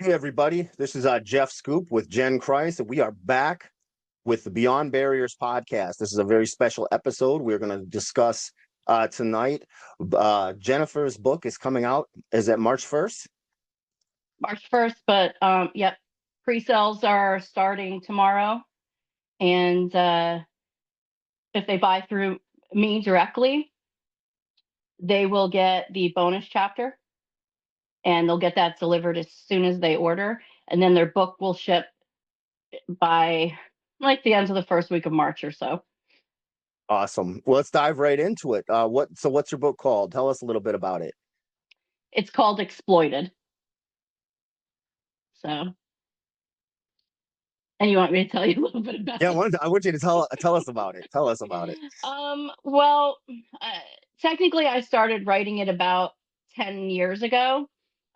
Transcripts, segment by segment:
Hey everybody, this is Jeff Schoep with Jen Christ, and we are back with the Beyond Barriers podcast. This is a very special episode. We're going to discuss tonight. Jennifer's book is coming out. Is it March 1st? March 1st, but yep, pre-sales are starting tomorrow. And if they buy through me directly, they will get the bonus chapter and they'll get that delivered as soon as they order. And then their book will ship by like the end of the first week of March or so. Awesome. Well, let's dive right into it. What's your book called? Tell us a little bit about it. It's called Exploited. So, and you want me to tell you a little bit about Yeah, it? I want you to tell us about it. Tell us about it. Well, technically, I started writing it about 10 years ago.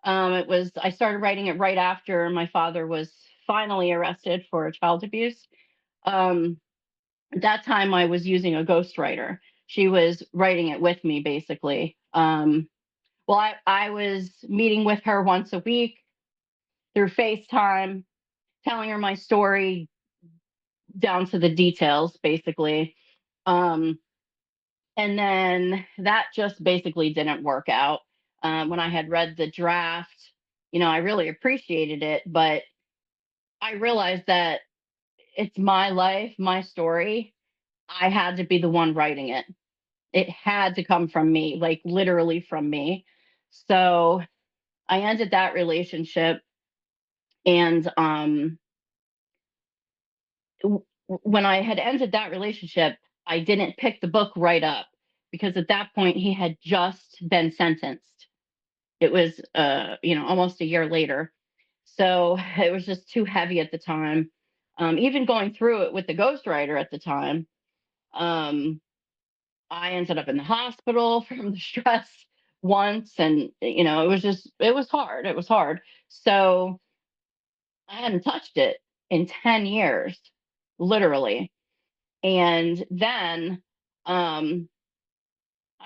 I started writing it right after my father was finally arrested for child abuse. Um, at that time, I was using a ghostwriter. She was writing it with me, basically. I was meeting with her once a week through FaceTime, telling her my story down to the details, basically. Um, And then that just basically didn't work out. When I had read the draft, I really appreciated it, but I realized that it's my life, my story. I had to be the one writing it. It had to come from me, like literally from me. So I ended that relationship. And when I had ended that relationship, I didn't pick the book right up because at that point he had just been sentenced. It was almost a year later. So it was just too heavy at the time. Even going through it with the ghostwriter at the time, um, I ended up in the hospital from the stress once, and it was hard. It was hard. So I hadn't touched it in 10 years, literally. And then I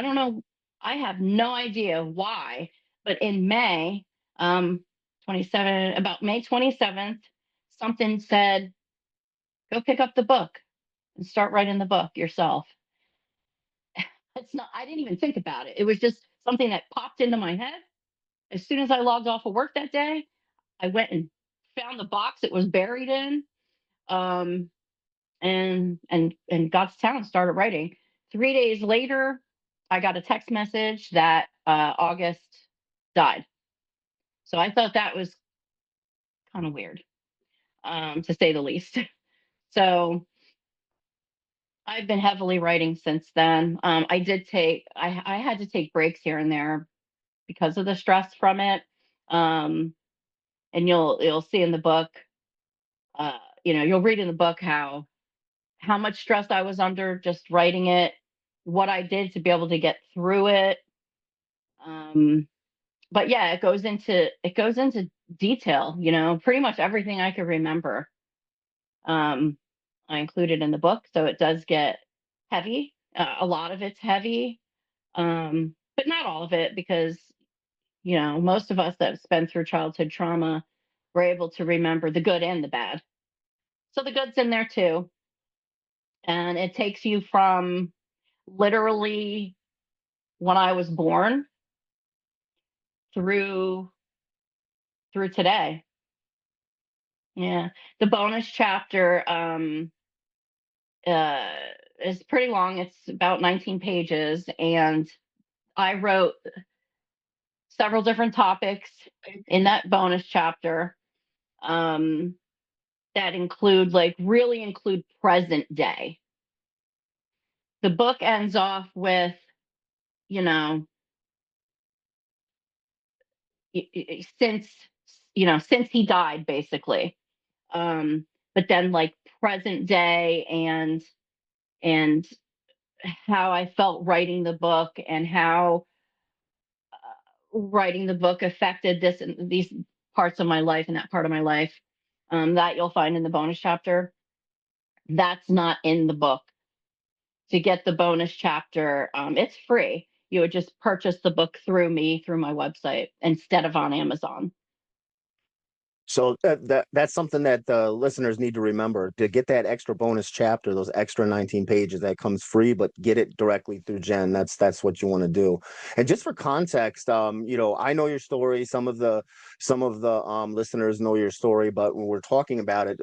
don't know. I have no idea why, but in May, 27, about May 27th, something said, go pick up the book and start writing the book yourself. It's not, I didn't even think about it. It was just something that popped into my head. As soon as I logged off of work that day, I went and found the box it was buried in. Um, and got to town and started writing. 3 days later, I got a text message that August died. So I thought that was kind of weird, to say the least. So I've been heavily writing since then. I had to take breaks here and there because of the stress from it. Um, and you'll see in the book, you'll read in the book how much stress I was under just writing it, what I did to be able to get through it. Um, but yeah, it goes into detail, pretty much everything I could remember. Um, I included in the book, so it does get heavy. A lot of it's heavy, but not all of it, because most of us that have been through childhood trauma were able to remember the good and the bad. So the good's in there too, and it takes you from literally when I was born through today. Yeah. The bonus chapter uh is pretty long. It's about 19 pages, and I wrote several different topics in that bonus chapter, um that really include present day. The book ends off with, you know, since since he died, basically. um but then like present day, and how I felt writing the book, and how writing the book affected this and these parts of my life and that part of my life, that you'll find in the bonus chapter. That's not in the book. To get the bonus chapter, it's free. You would just purchase the book through me, through my website, instead of on Amazon. So that's something that the listeners need to remember to get that extra bonus chapter, those extra 19 pages that comes free, but get it directly through Jen. That's what you want to do. And just for context, I know your story. Some of the listeners know your story, but when we're talking about it,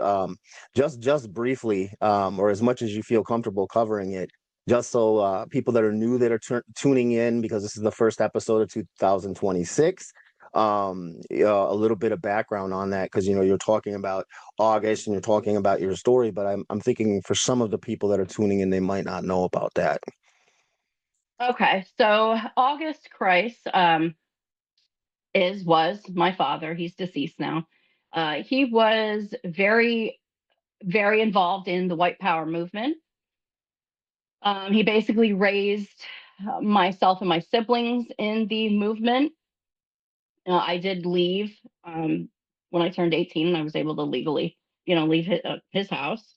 just briefly, or as much as you feel comfortable covering it, just so people that are new that are tuning in, because this is the first episode of 2026, a little bit of background on that, because you're talking about August and you're talking about your story, but I'm thinking for some of the people that are tuning in, they might not know about that. Okay, so August Christ was my father. He's deceased now. He was very, very involved in the white power movement. He basically raised myself and my siblings in the movement. I did leave when I turned 18, and I was able to legally, leave his house.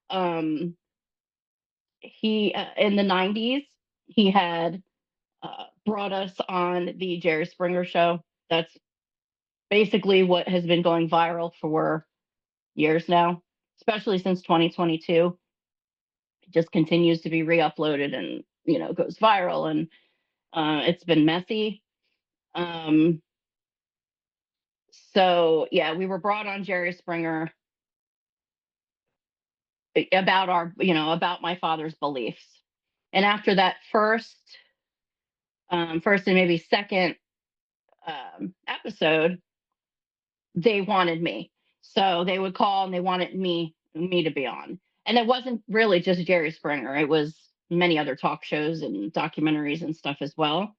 Um, he In the 90s, he had brought us on the Jerry Springer show. That's basically what has been going viral for years now, especially since 2022. It just continues to be re-uploaded and goes viral, and it's been messy. Um, so yeah, we were brought on Jerry Springer about about my father's beliefs, and after that first and maybe second episode, they wanted me. So they would call and they wanted me to be on. And it wasn't really just Jerry Springer. It was many other talk shows and documentaries and stuff as well.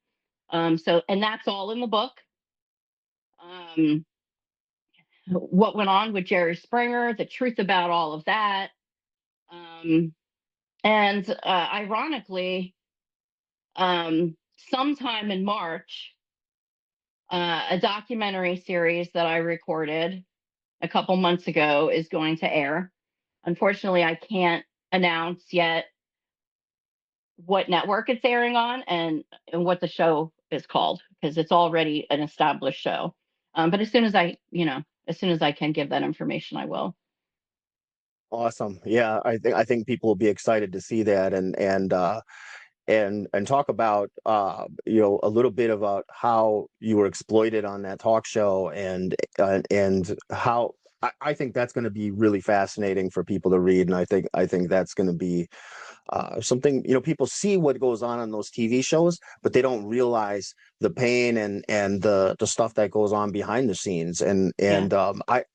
And that's all in the book. Um, what went on with Jerry Springer, the truth about all of that. Um, and Ironically, sometime in March, a documentary series that I recorded a couple months ago is going to air. Unfortunately, I can't announce yet what network it's airing on and what the show is called, because it's already an established show. But as soon as I can give that information, I will. Awesome. Yeah, I think people will be excited to see that, and talk about a little bit about how you were exploited on that talk show, and how I think that's going to be really fascinating for people to read. And I think that's going to be something, people see what goes on those TV shows, but they don't realize the pain and the stuff that goes on behind the scenes. And Yeah. and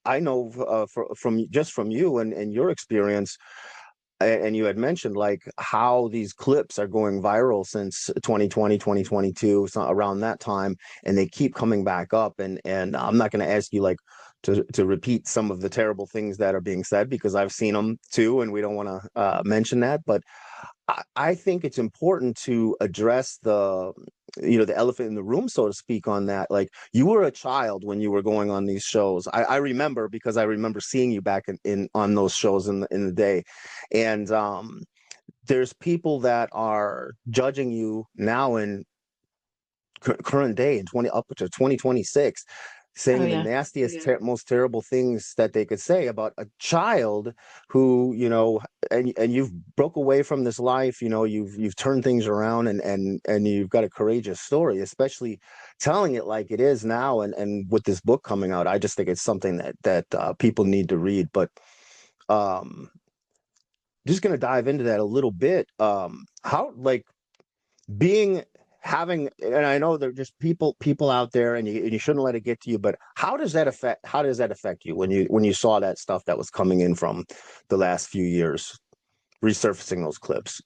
I know from you and your experience, and you had mentioned like how these clips are going viral since 2020, 2022, so around that time, and they keep coming back up. And I'm not going to ask you like to repeat some of the terrible things that are being said, because I've seen them too, and we don't want to mention that. But I think it's important to address the elephant in the room, so to speak, on that. Like, you were a child when you were going on these shows. I remember, because I remember seeing you back in on those shows in the day. And there's people that are judging you now in current day in 20 up to 2026, Oh saying the yeah. nastiest, most terrible things that they could say about a child who, and you've broke away from this life. You've turned things around, and you've got a courageous story, especially telling it like it is now. And with this book coming out, I just think it's something that people need to read. But um just going to dive into that a little bit. How, like, being having, and I know there are just people out there, and you shouldn't let it get to you, but how does that affect you when you saw that stuff that was coming in from the last few years, resurfacing those clips?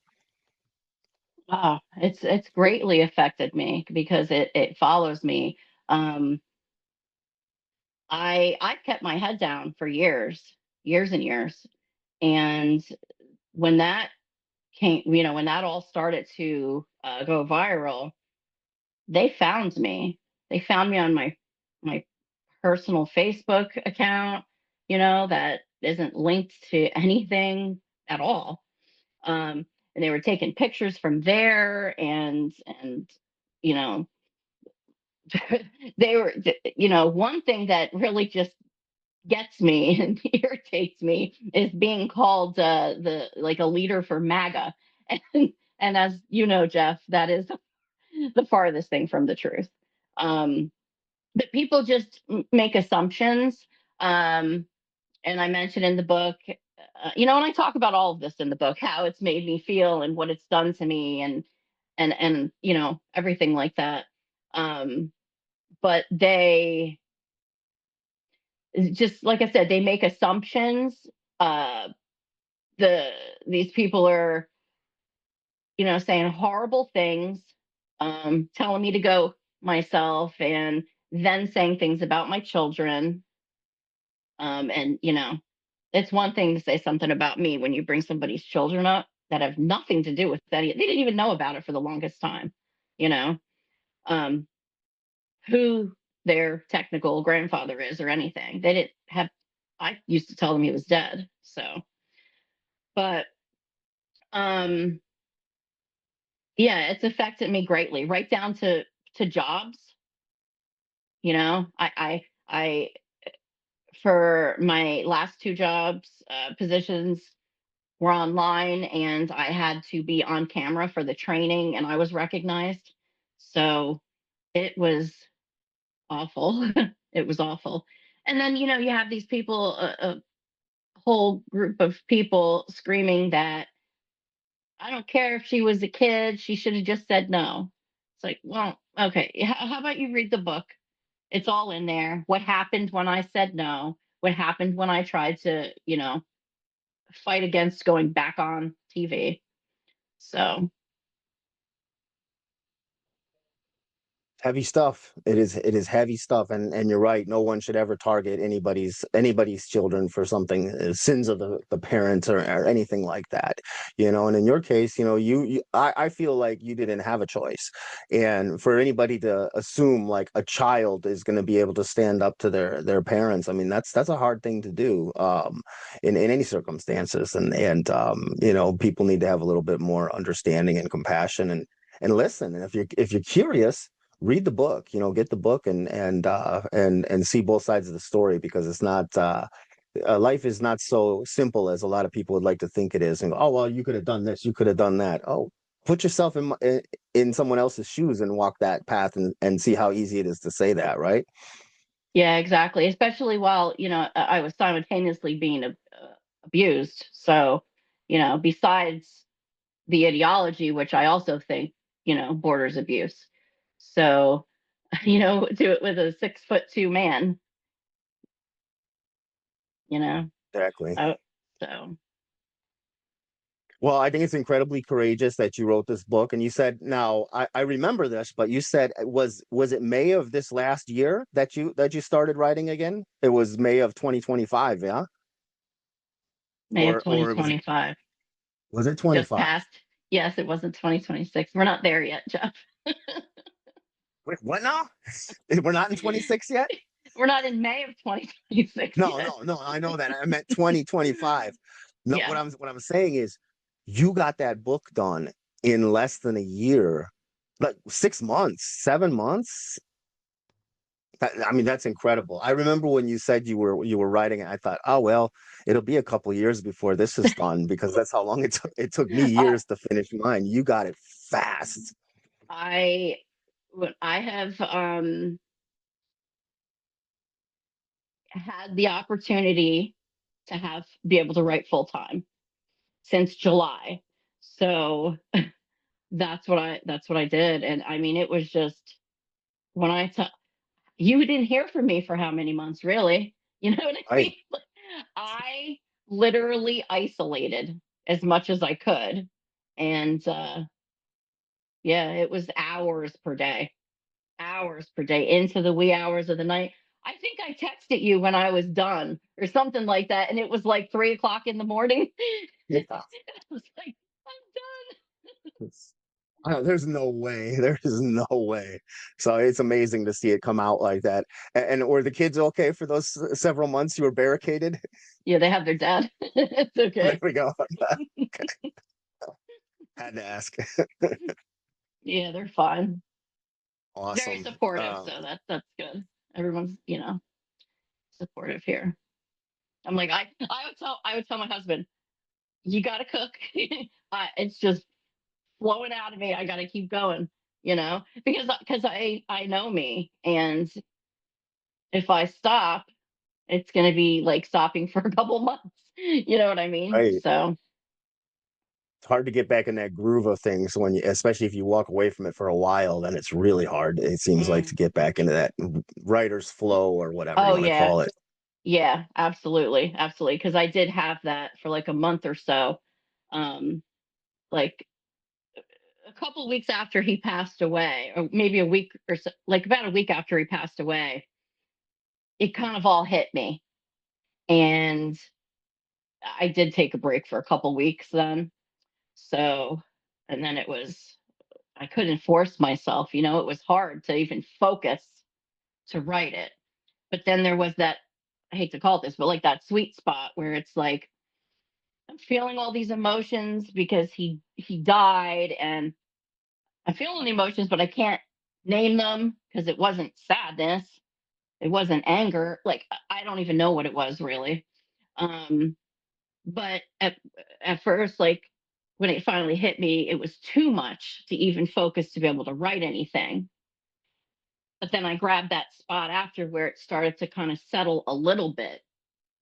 Wow, it's greatly affected me because it follows me. Um, I've kept my head down for years and years, and when that when that all started to go viral, they found me. They found me on my personal Facebook account, that isn't linked to anything at all. And they were taking pictures from there, and you know they were, one thing that really just gets me and irritates me is being called the like a leader for MAGA, and as you know, Jeff, that is the farthest thing from the truth. But people just make assumptions. Um, and I mentioned in the book, and I talk about all of this in the book, how it's made me feel and what it's done to me, and everything like that. Um, but they just, like I said, they make assumptions. Uh, the These people are, saying horrible things, telling me to go myself, and then saying things about my children. And it's one thing to say something about me when you bring somebody's children up that have nothing to do with that. They didn't even know about it for the longest time, you know, um, who their technical grandfather is or anything. They didn't have, I used to tell them he was dead. So, but um, yeah, it's affected me greatly, right down to jobs. I for my last two jobs, positions were online, and I had to be on camera for the training, and I was recognized. So it was awful. It was awful. And then, you have these people, a whole group of people screaming that I don't care if she was a kid, she should have just said no. It's like, well, okay, how about you read the book? It's all in there. What happened when I said no? What happened when I tried to, fight against going back on TV? So, Heavy stuff. It is heavy stuff, and you're right. No one should ever target anybody's children for something, sins of the parents, or anything like that. And in your case, I feel like you didn't have a choice. And for anybody to assume like a child is going to be able to stand up to their parents, I mean, that's a hard thing to do, in any circumstances. And people need to have a little bit more understanding and compassion, and listen. And if you're curious, read the book, get the book, and see both sides of the story, because it's not life is not so simple as a lot of people would like to think it is, and go, oh well, you could have done this, you could have done that. Oh, put yourself in someone else's shoes and walk that path, and see how easy it is to say that, right? yeah, exactly. Especially while, I was simultaneously being abused. So, besides the ideology, which I also think, borders abuse. So, do it with a 6'2" man, you know. Exactly. Oh, so Well, I think it's incredibly courageous that you wrote this book. And you said, now I remember this, but you said, was it May of this last year that you started writing again? It was May of 2025, yeah? May of Or was it 2025 just 25? passed. Yes, it wasn't 2026. We're not there yet, Jeff. Wait, what now? We're not in 26 yet? We're not in May of 2026 No, yet. no, no. I know that. I meant 2025. No, what Yeah. I'm saying is you got that book done in less than a year. Like 6 months, 7 months. I mean, that's incredible. I remember when you said you were writing it, I thought, oh well, it'll be a couple years before this is done, because that's how long it took me I years to finish mine. You got it fast. I I have had the opportunity to be able to write full time since July. So that's what I did. And I mean, it was just, when you didn't hear from me for how many months, really? You know what I Right. mean? I literally isolated as much as I could. And yeah, it was hours per day into the wee hours of the night. I think I texted you when I was done or something like that. And it was like 3 o'clock in the morning. Yeah. I was like, I'm There's no way. There is no way. So it's amazing to see it come out like that. And were the kids okay for those several months you were barricaded? Yeah, they have their dad. It's There okay. we go. Had to ask. Yeah, they're fine. Very Awesome. supportive, so that's good. Everyone's, supportive here. I'm like, I would tell my husband, you got to cook. It's just flowing out of me. I got to keep going, because I know me, and if I stop, it's going to be like stopping for a couple months. You know what I mean? Right. So, It's hard to get back in that groove of things when you, especially if you walk away from it for a while, then it's really hard. It seems like to mm. get back into that writer's flow or whatever you Oh want to yeah, call it. yeah, absolutely, absolutely. Because I did have that for like a month or so. Um, like a couple weeks after he passed away, or maybe a week or so, like about a week after he passed away, it kind of all hit me. And I did take a break for a couple weeks then. So, and then I couldn't force myself, it was hard to even focus to write it. But then there was that, I hate to call it this, but like that sweet spot where it's like, I'm feeling all these emotions because he died, and I'm feeling the emotions, but I can't name them because it wasn't sadness. It wasn't anger. Like I don't even know what it was really. Um, but at first, like when it finally hit me, it was too much to even focus to be able to write anything. But then I grabbed that spot after where it started to kind of settle a little bit,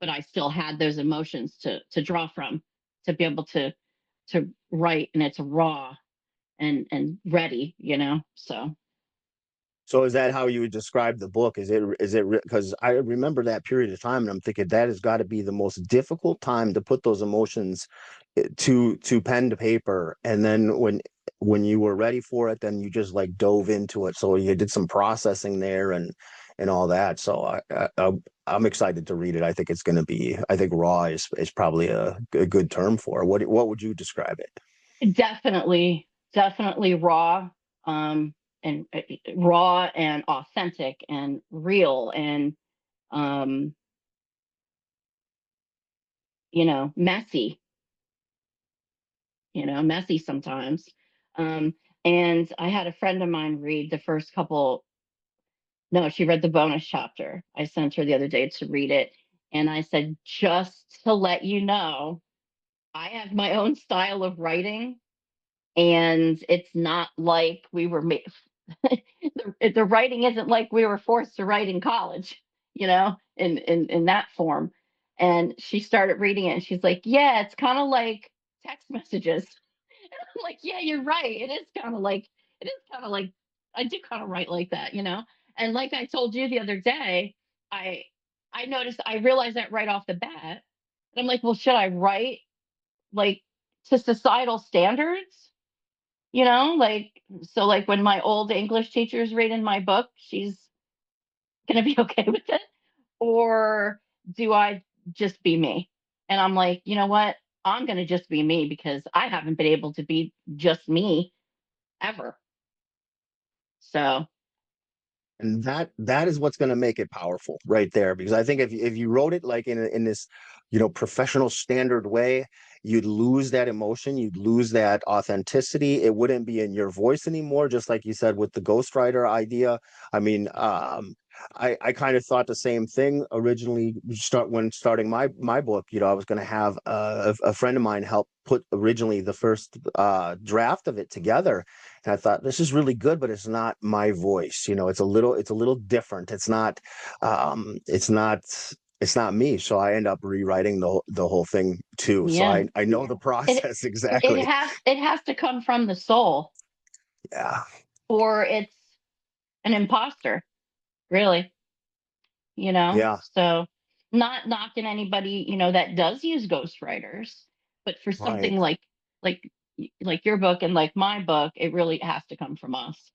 but I still had those emotions to draw from to be able to write, and it's raw and ready, So So is that how you would describe the book? Is it because I remember that period of time and I'm thinking that has got to be the most difficult time to put those emotions to pen to paper. And then when you were ready for it, then you just like dove into it. So you did some processing there and all that. So I'm excited to read it. I think it's going to be. I think raw is probably a good term for it. What would you describe it? definitely, definitely raw, um, and raw and authentic and real and um, messy, messy sometimes. Um, and I had a friend of mine read the first couple. No, she read the bonus chapter. I sent her the other day to read it, and I said, just to let you know, I have my own style of writing, and it's not like we were made. The writing isn't like we were forced to write in college, in that form. And she started reading it, and she's like, "Yeah, it's kind of like text messages." I'm like, "Yeah, you're right. It is kind of like I do kind of write like that, And like I told you the other day, I I realized that right off the bat. And I'm like, well, should I write like to societal standards? Like, so like when my old English teacher's reading my book, she's gonna be okay with it, or do I just be me? And I'm like, you know what? I'm gonna just be me because I haven't been able to be just me ever. So And that is what's going to make it powerful right there, because I think if you wrote it like in this professional standard way, you'd lose that emotion, you'd lose that authenticity. It wouldn't be in your voice anymore, just like you said with the ghostwriter idea. I mean, I kind of thought the same thing originally. When starting my book, I was going to have a friend of mine help put originally the first draft of it together, and I thought this is really good, but it's not my voice. It's a little different. It's not me. So I end up rewriting the whole thing too. So yeah, I know the it process it exactly. has to come from the soul, Yeah. or it's an imposter, really. Yeah. So not knocking anybody, that does use ghostwriters, but for something Right. like like your book and like my book, it really has to come from us.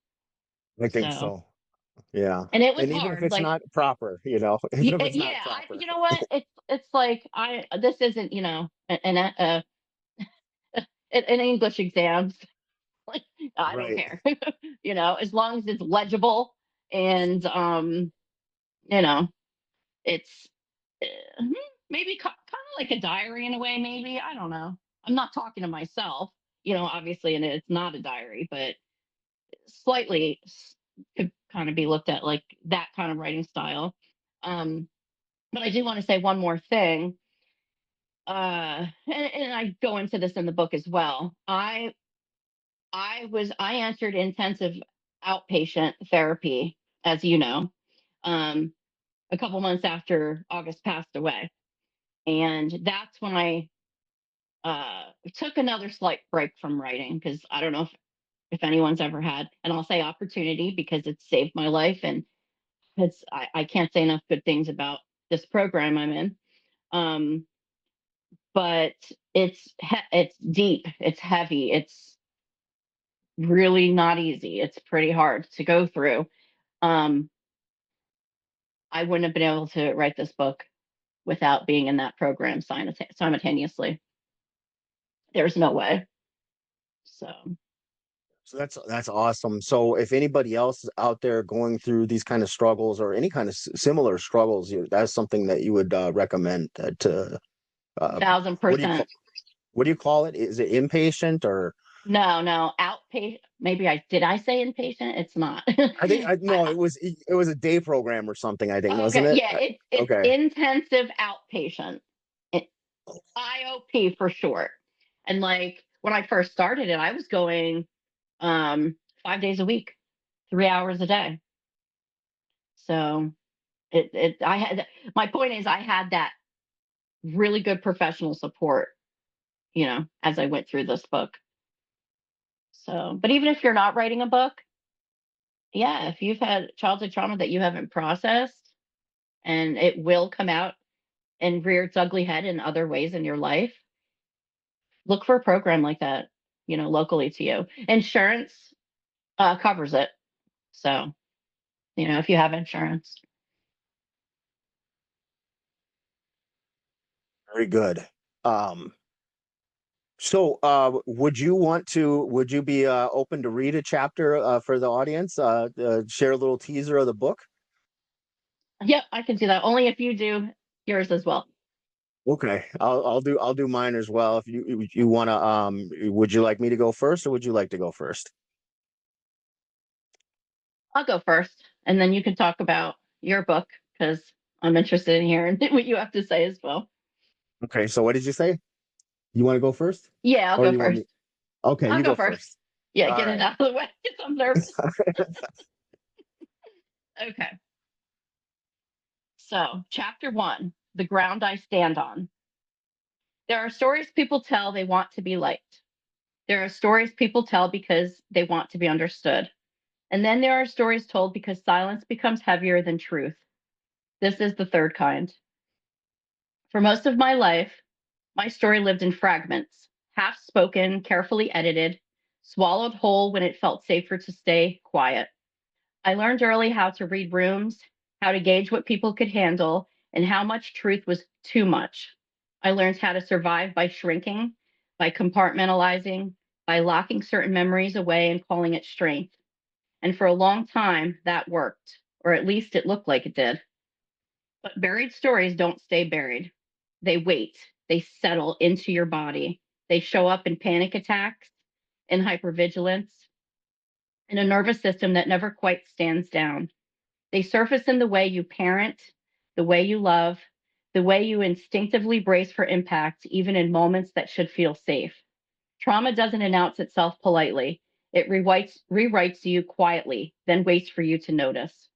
I think So, so. Yeah. and it was And even if hard. it's like not proper, even if it's not yeah, proper. you know what, it's like this isn't, an English exam. Like, I don't Right. care. As long as it's legible, and you know it's uh, maybe kind of like a diary in a way. Maybe, I don't know. I'm not talking to myself, obviously, and it's not a diary, but slightly could kind of be looked at like that kind of writing style. um but I do want to say one more thing. And I go into this in the book as well. I entered intensive outpatient therapy, as you know, um, a couple months after August passed away, and that's when I took another slight break from writing, because I don't know if anyone's ever had, and I'll say opportunity because it saved my life, and I can't say enough good things about this program I'm in. Um, but it's deep, it's heavy, it's really not easy. It's pretty hard to go through. Um, I wouldn't have been able to write this book without being in that program simultaneously. There's no way. So So that's awesome. So if anybody else is out there going through these kind of struggles or any kind of similar struggles, that's something that you would recommend to thousand what do you call percent. what do you call it? Is it inpatient or No, outpatient. Maybe I say inpatient? It's not. I think I no, it was a day program or something, I think, wasn't Okay, it? yeah, it's Okay. intensive outpatient. It, IOP for short. And like when I first started it, I was going 5 days a week, 3 hours a day. So I had, my point is I had that really good professional support, as I went through this book. So, but even if you're not writing a book, yeah, if you've had childhood trauma that you haven't processed, and it will come out and rear its ugly head in other ways in your life, look for a program like that, locally to you. Insurance covers it. So, if you have insurance. Very good. Um, so would you be open to read a chapter for the audience? Share a little teaser of the book? Yep, I can do that. Only if you do yours as well. Okay, I'll do mine as well. If you want to, would you like me to go first, or would you like to go first? I'll go first, and then you can talk about your book because I'm interested in hearing what you have to say as well. Okay, so what did you say? You want to go first, Yeah, I'll or go you want first. me? Okay, I'll you go go first. first. Yeah, All get it right. out of the way because I'm nervous. Okay. So, chapter 1, The Ground I Stand On. There are stories people tell they want to be liked. There are stories people tell because they want to be understood. And then there are stories told because silence becomes heavier than truth. This is the third kind. For most of my life, my story lived in fragments, half spoken, carefully edited, swallowed whole when it felt safer to stay quiet. I learned early how to read rooms, how to gauge what people could handle, and how much truth was too much. I learned how to survive by shrinking, by compartmentalizing, by locking certain memories away and calling it strength. And for a long time, that worked, or at least it looked like it did. But buried stories don't stay buried. They wait, they settle into your body. They show up in panic attacks, in hypervigilance, in a nervous system that never quite stands down. They surface in the way you parent, the way you love, the way you instinctively brace for impact, even in moments that should feel safe. Trauma doesn't announce itself politely. It rewrites you quietly, then waits for you to notice.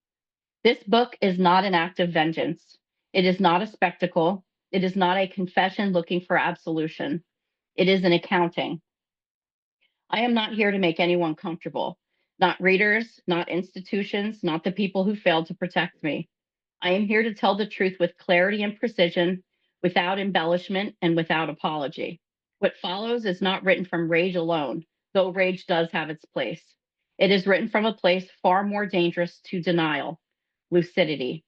This book is not an act of vengeance. It is not a spectacle. It is not a confession looking for absolution. It is an accounting. I am not here to make anyone comfortable, not readers, not institutions, not the people who failed to protect me. I am here to tell the truth with clarity and precision, without embellishment and without apology. What follows is not written from rage alone, though rage does have its place. It is written from a place far more dangerous to denial: lucidity.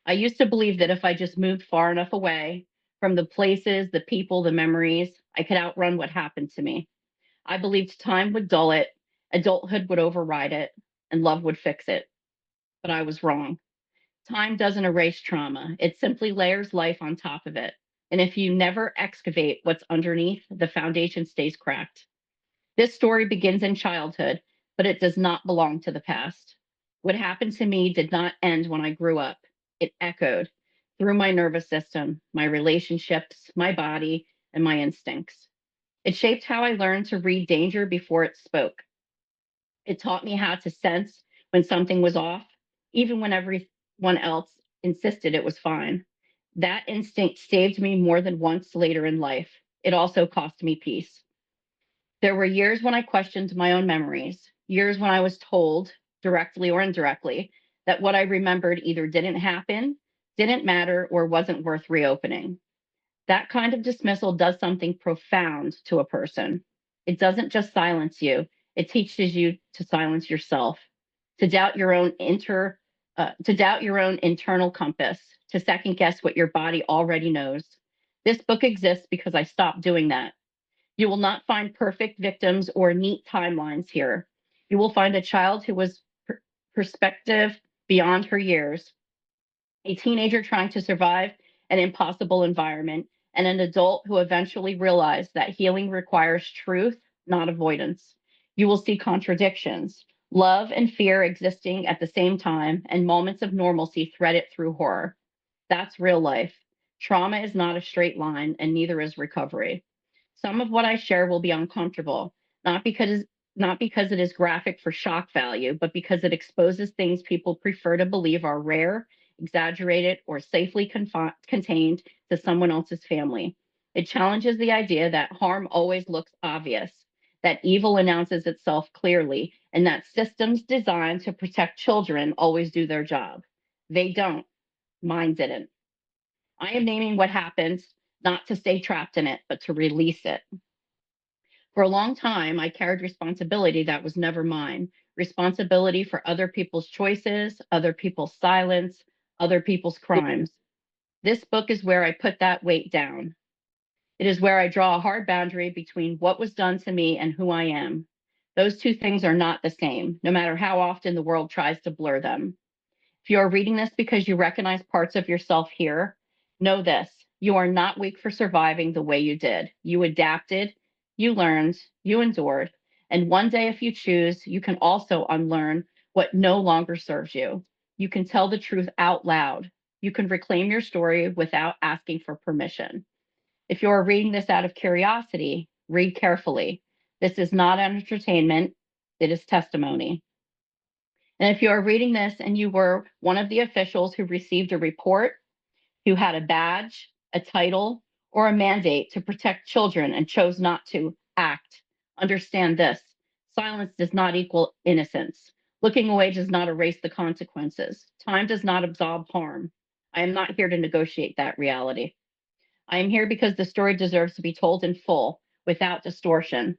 I used to believe that if I just moved far enough away from the places, the people, the memories, I could outrun what happened to me. I believed time would dull it, adulthood would override it, and love would fix it. But I was wrong. Time doesn't erase trauma, it simply layers life on top of it. And if you never excavate what's underneath, the foundation stays cracked. This story begins in childhood, but it does not belong to the past. What happened to me did not end when I grew up. It echoed. through my nervous system, my relationships, my body, and my instincts. It shaped how I learned to read danger before it spoke. It taught me how to sense when something was off, even when everyone else insisted it was fine. That instinct saved me more than once later in life. It also cost me peace. There were years when I questioned my own memories, years when I was told, directly or indirectly, that what I remembered either didn't happen, didn't matter, or wasn't worth reopening. That kind of dismissal does something profound to a person. It doesn't just silence you, it teaches you to silence yourself, to doubt your own to doubt your own internal compass, to second guess what your body already knows. This book exists because I stopped doing that. You will not find perfect victims or neat timelines here. You will find a child who was perspective beyond her years, a teenager trying to survive an impossible environment, and an adult who eventually realized that healing requires truth, not avoidance. You will see contradictions, love and fear existing at the same time, and moments of normalcy threaded through horror. That's real life. Trauma is not a straight line, and neither is recovery. Some of what I share will be uncomfortable, not because it is graphic for shock value, but because it exposes things people prefer to believe are rare, exaggerated, or safely contained to someone else's family. It challenges the idea that harm always looks obvious, that evil announces itself clearly, and that systems designed to protect children always do their job. They don't. Mine didn't. I am naming what happened, not to stay trapped in it, but to release it. For a long time, I carried responsibility that was never mine, responsibility for other people's choices, other people's silence, other people's crimes. This book is where I put that weight down. It is where I draw a hard boundary between what was done to me and who I am. Those two things are not the same, no matter how often the world tries to blur them. If you are reading this because you recognize parts of yourself here, know this: you are not weak for surviving the way you did. You adapted, you learned, you endured. And one day, if you choose, you can also unlearn what no longer serves you. You can tell the truth out loud. You can reclaim your story without asking for permission. If you are reading this out of curiosity, read carefully. This is not entertainment, it is testimony. And if you are reading this and you were one of the officials who received a report, who had a badge, a title, or a mandate to protect children and chose not to act, understand this: silence does not equal innocence. Looking away does not erase the consequences. Time does not absolve harm. I am not here to negotiate that reality. I am here because the story deserves to be told in full, without distortion.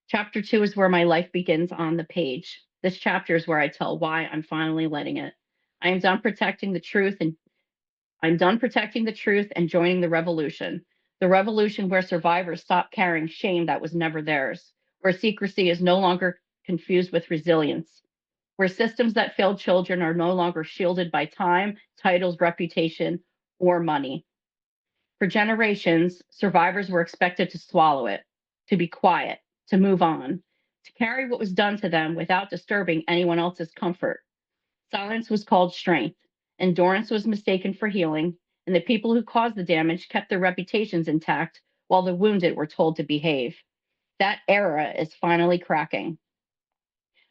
Chapter 2 is where my life begins on the page. This chapter is where I tell why I'm finally letting it. I am done protecting the truth and I'm done protecting the truth and joining the revolution. The revolution where survivors stop carrying shame that was never theirs, where secrecy is no longer confused with resilience, where systems that failed children are no longer shielded by time, titles, reputation, or money. For generations, survivors were expected to swallow it, to be quiet, to move on, to carry what was done to them without disturbing anyone else's comfort. Silence was called strength, endurance was mistaken for healing, and the people who caused the damage kept their reputations intact while the wounded were told to behave. That era is finally cracking.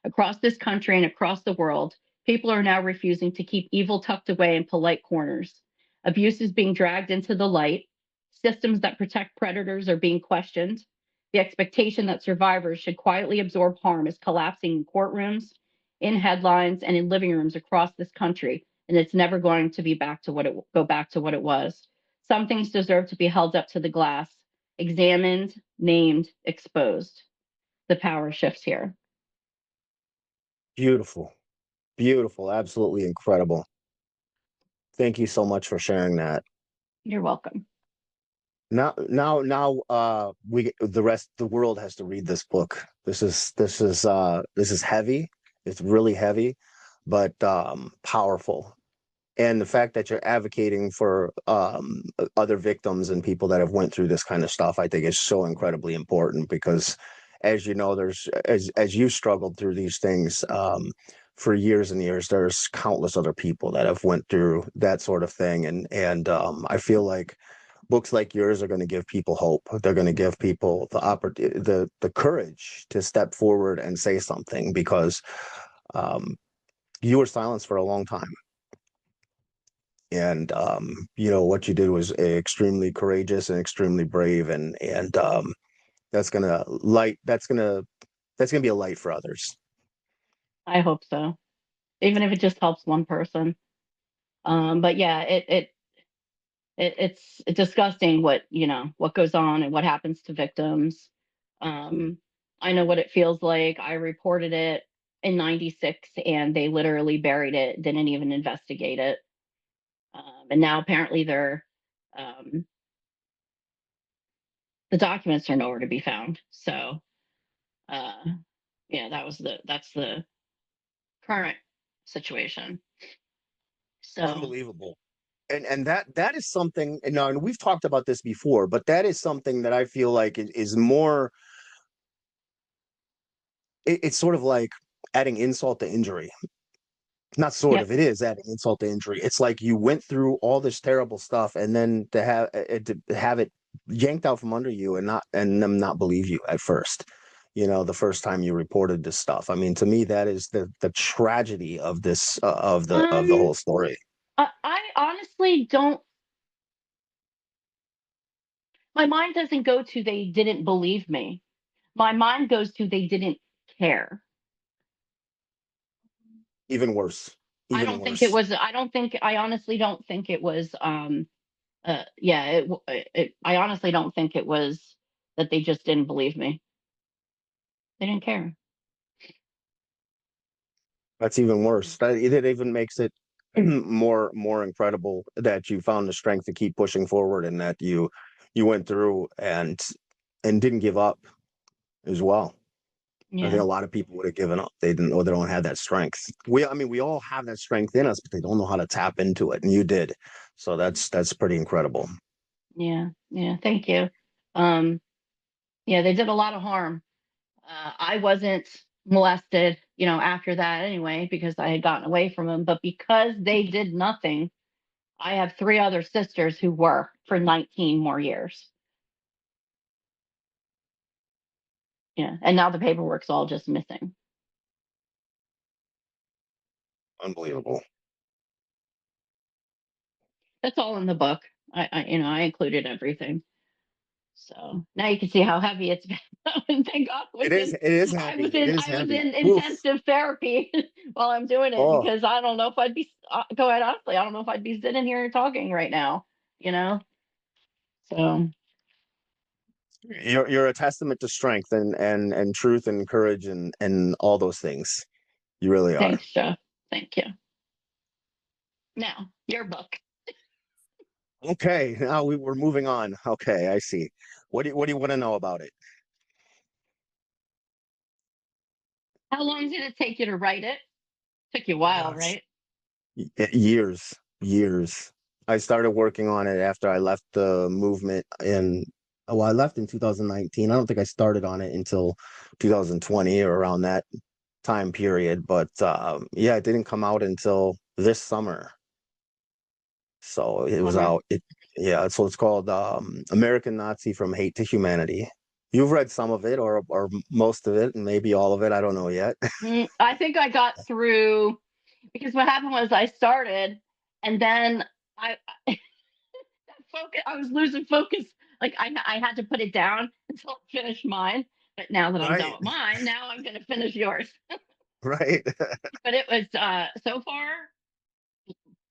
Across this country and across the world, people are now refusing to keep evil tucked away in polite corners. Abuse is being dragged into the light. Systems that protect predators are being questioned. The expectation that survivors should quietly absorb harm is collapsing in courtrooms, in headlines, and in living rooms across this country, and it's never going to go back to what it was. Some things deserve to be held up to the glass, examined, named, exposed. The power shifts here. Beautiful, beautiful, absolutely incredible. Thank you so much for sharing that. You're welcome. Now, the world has to read this book. This is heavy. It's really heavy, but powerful. And the fact that you're advocating for other victims and people that have went through this kind of stuff, I think is so incredibly important because, as you know, there's as you struggled through these things, for years and years. There's countless other people that have went through that sort of thing, and I feel like books like yours are going to give people hope. They're going to give people the courage to step forward and say something, because um, you were silenced for a long time. And what you did was extremely courageous and extremely brave, and that's gonna be a light for others. I hope so, even if it just helps one person. But yeah, it's disgusting what what goes on and what happens to victims. Um, I know what it feels like. I reported it in '96, and they literally buried it, didn't even investigate it. And now apparently um, the documents are nowhere to be found. So uh, yeah, that's the current situation. So Unbelievable. And that is something, and we've talked about this before, but that is something that I feel like is more, it's sort of like adding insult to injury. Not sort yep. of, it is adding insult to injury. It's like you went through all this terrible stuff, and then to have it yanked out from under you, and them not believe you at first. The first time you reported this stuff. I mean, to me, that is the tragedy of this of the Um, whole story. I honestly don't. My mind doesn't go to they didn't believe me. My mind goes to they didn't care. Even worse. I Even don't think it worse. was. I don't think. I honestly don't think it was. Yeah. I honestly don't think it was that they just didn't believe me. They didn't care. That's even worse. It even makes it more incredible that you found the strength to keep pushing forward, and that you went through and didn't give up as well. I think Yeah. a lot of people would have given up. They didn't, or they don't have that strength. I mean, we all have that strength in us, but they don't know how to tap into it, and you did. So that's pretty incredible. Yeah. Yeah. Thank you. Um. Yeah. They did a lot of harm. I wasn't molested, after that anyway, because I had gotten away from them. But because they did nothing, I have three other sisters who were for 19 more years. Yeah. And now the paperwork's all just missing. Unbelievable. That's all in the book. I included everything. So now you can see how heavy it's been. And thank God It is I heavy. was It in is I was heavy. in Oof. intensive therapy while I'm doing it, Oh, because I don't know if I'd be quite honestly, I don't know if I'd be sitting here talking right now. You know. So you're a testament to strength and truth and courage and all those things. You really are. thanks, Jeff. Thank you. Now your book. Okay, now we're moving on. Okay, I see. What do you want to know about it? How long did it take you to write it? Took you a while, Gosh, right? years, years. I started working on it after I left the movement well, I left in 2019. I don't think I started on it until 2020 or around that time period. But yeah, it didn't come out until this summer. So it was Summer. out. Yeah, so it's called American Nazi from Hate to Humanity. You've read some of it, or most of it, and maybe all of it. I don't know yet. I think I got through, because what happened was I started, and then I focus. I was losing focus. Like I had to put it down until I finished mine. But now that I'm done Right, with mine, now I'm going to finish yours. right. But it was so far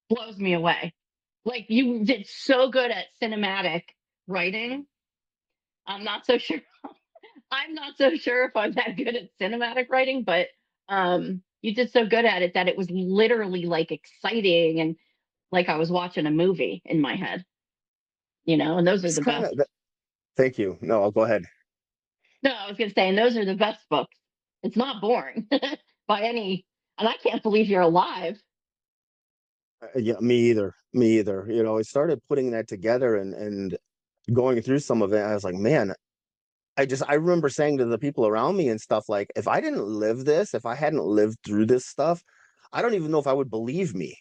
blows me away. Like you did so good at cinematic writing. I'm not so sure. I'm not so sure if I'm that good at cinematic writing, but you did so good at it that it was literally like exciting, and like I was watching a movie in my head, and those are It's the kind best. of. Thank you. No, I'll go ahead. No, I was going to say, and those are the best books. It's not boring by any, and I can't believe you're alive. Yeah, me either. Me either. I started putting that together and going through some of it. I was like, man, I remember saying to the people around me and stuff like, if I didn't live this, if I hadn't lived through this stuff, I don't even know if I would believe me.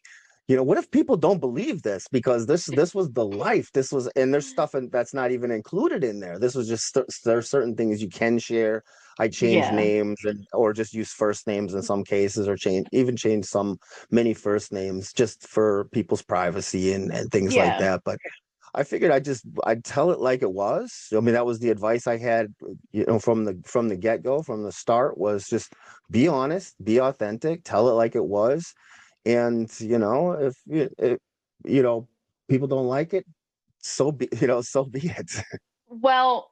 You know, what if people don't believe this? Because this was the life. This was, and there's stuff that's not even included in there. This was just there's certain things you can share. I change Yeah. names or just use first names in some cases, or change some many first names just for people's privacy and things like Yeah. that. But I figured I'd tell it like it was. I mean, that was the advice I had, from the get-go, from the start, was just be honest, be authentic, tell it like it was. And, if you know, people don't like it, so be it. Well,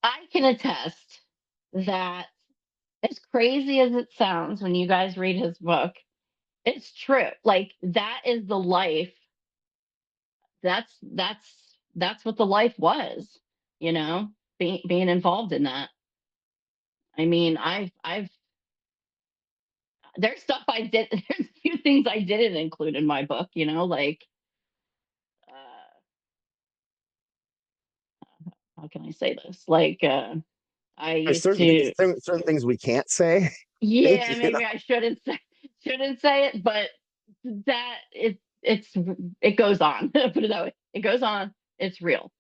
I can attest that, as crazy as it sounds when you guys read his book, it's true. Like, that is the life. That's what the life was, being involved in that. I mean, I've there's stuff I did. There's a few things I didn't include in my book, like, uh, how can I say this? Like, I There's used certain things, to, certain things we can't say. I think, yeah, maybe I shouldn't say it, but that it goes on. Put it that way. It goes on. It's real.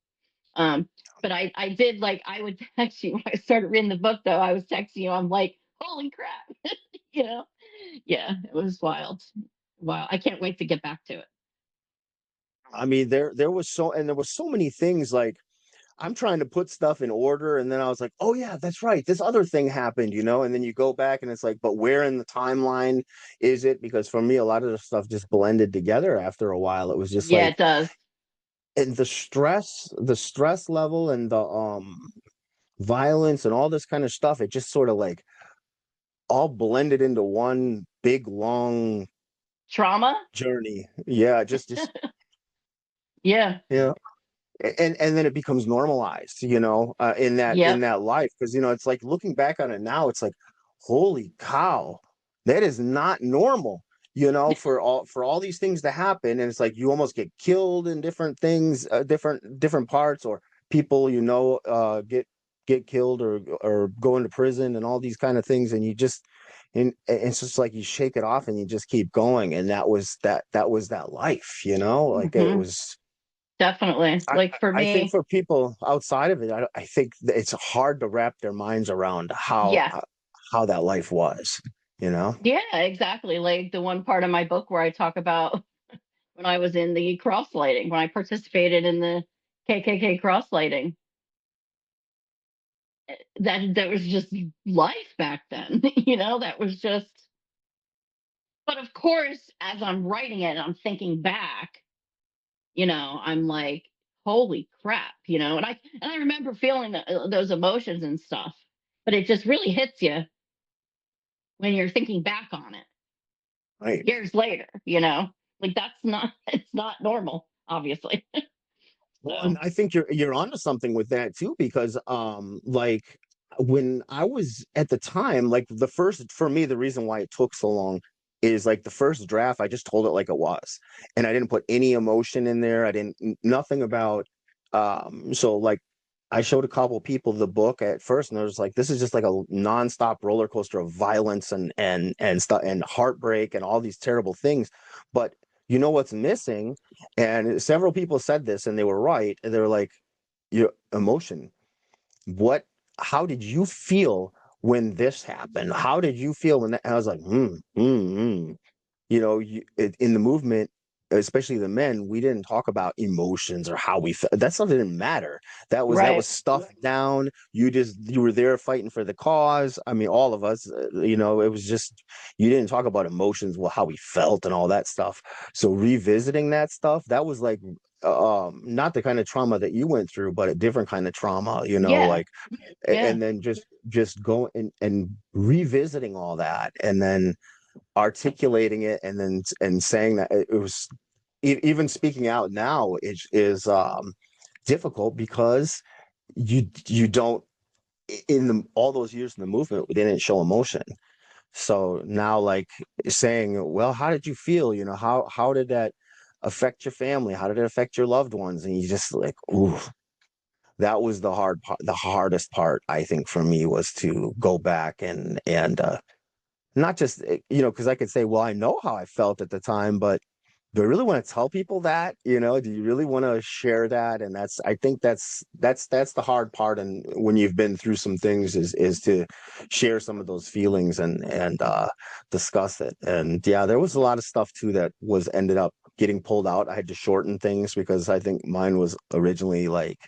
Um, but I did, like, I would text you when I started reading the book, though. I was texting you. I'm like, holy crap, you know? Yeah, it was wild. Wow, I can't wait to get back to it. I mean, there was so many things, like, I'm trying to put stuff in order, and then I was like, "Oh yeah, that's right. This other thing happened," and then you go back and it's like, "But where in the timeline is it?" Because for me, a lot of the stuff just blended together after a while. It was just Yeah, like, it does. and the stress level and the violence and all this kind of stuff, it just sort of like all blended into one big long Trauma. journey. Yeah, just Yeah. yeah. And then it becomes normalized, in Yep. that life, because it's like, looking back on it now, it's like, holy cow, that is not normal, for all these things to happen. And it's like you almost get killed in different things, different parts, or people, get killed, or go into prison, and all these kind of things. And and it's just like you shake it off and you just keep going. And that was that life, like it Hmm. was. Definitely. I, Like, for I think me, for people outside of it, I think that it's hard to wrap their minds around yeah. how that life was, you know? Yeah, exactly. Like, the one part of my book where I talk about when I was in the cross lighting, when I participated in the KKK cross lighting. That was just life back then. That was just. But of course, as I'm writing it, I'm thinking back. I'm like, holy crap. And I remember feeling those emotions and stuff. But it just really hits you when you're thinking back on it Right. years later. Like, that's not it's not normal, obviously. Well, and So, I think you're onto something with that too, because like, when I was at the time, like, the first for me, the reason why it took so long is, like, the first draft, I just told it like it was. And I didn't put any emotion in there. I didn't nothing about so, like, I showed a couple people the book at first, and I was like, this is just like a nonstop roller coaster of violence and stuff and heartbreak and all these terrible things. But what's missing, and several people said this, and they were right. And they were like, your emotion. What? How did you feel when this happened? How did you feel when that? And I was like, in the movement, especially the men, we didn't talk about emotions or how we felt. That stuff didn't matter. That was right. stuffed down. You were there fighting for the cause. I mean, all of us, it was just, you didn't talk about emotions, well, how we felt and all that stuff. So revisiting that stuff, that was like, not the kind of trauma that you went through, but a different kind of trauma, Yeah. like, Yeah. and then just going and revisiting all that, and then articulating it, and then and saying that it was, even speaking out now, is difficult, because you don't, in all those years in the movement, we didn't show emotion. So now, like, saying, well, how did you feel, how did that affect your family, how did it affect your loved ones, and you just like, ooh, that was the hard part. The hardest part, I think, for me, was to go back and not just, because I could say, well, I know how I felt at the time, but do I really want to tell people that? Do you really want to share that? And I think that's the hard part. And when you've been through some things is to share some of those feelings and discuss it. And yeah, there was a lot of stuff too that was ended up getting pulled out. I had to shorten things because I think mine was originally like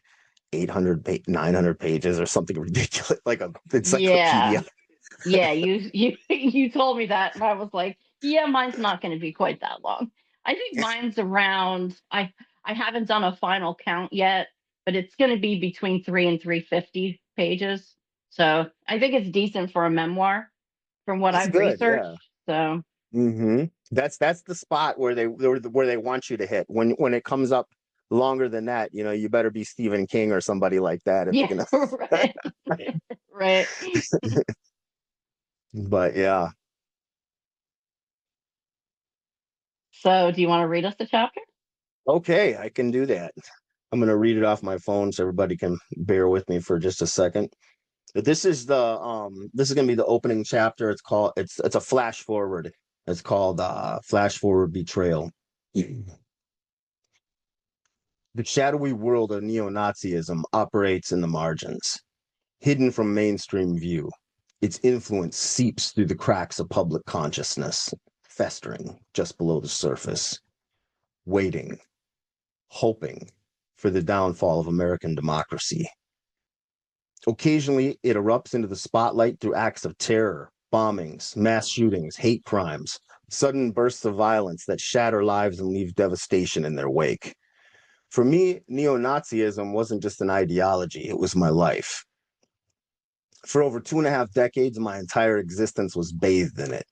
900 pages or something ridiculous, like a Yeah. encyclopedia. Yeah, you told me that, and I was like, yeah, mine's not going to be quite that long. I think mine's around. I haven't done a final count yet, but it's going to be between 350 pages. So I think it's decent for a memoir, from what That's I've good. Yeah. researched. So That's the spot where they want you to hit. When it comes up longer than that, you better be Stephen King or somebody like that if you're yeah, gonna. right, right. But yeah, So do you want to read us the chapter? okay, I can do that. I'm gonna read it off my phone so everybody can bear with me for just a second. This is gonna be the opening chapter. It's a flash forward. It's called Flash Forward Betrayal. The shadowy world of neo-Nazism operates in the margins, hidden from mainstream view. Its influence seeps through the cracks of public consciousness, festering just below the surface, waiting, hoping for the downfall of American democracy. Occasionally, it erupts into the spotlight through acts of terror, bombings, mass shootings, hate crimes, sudden bursts of violence that shatter lives and leave devastation in their wake. For me, neo-Nazism wasn't just an ideology, it was my life. For over 2.5 decades, my entire existence was bathed in it.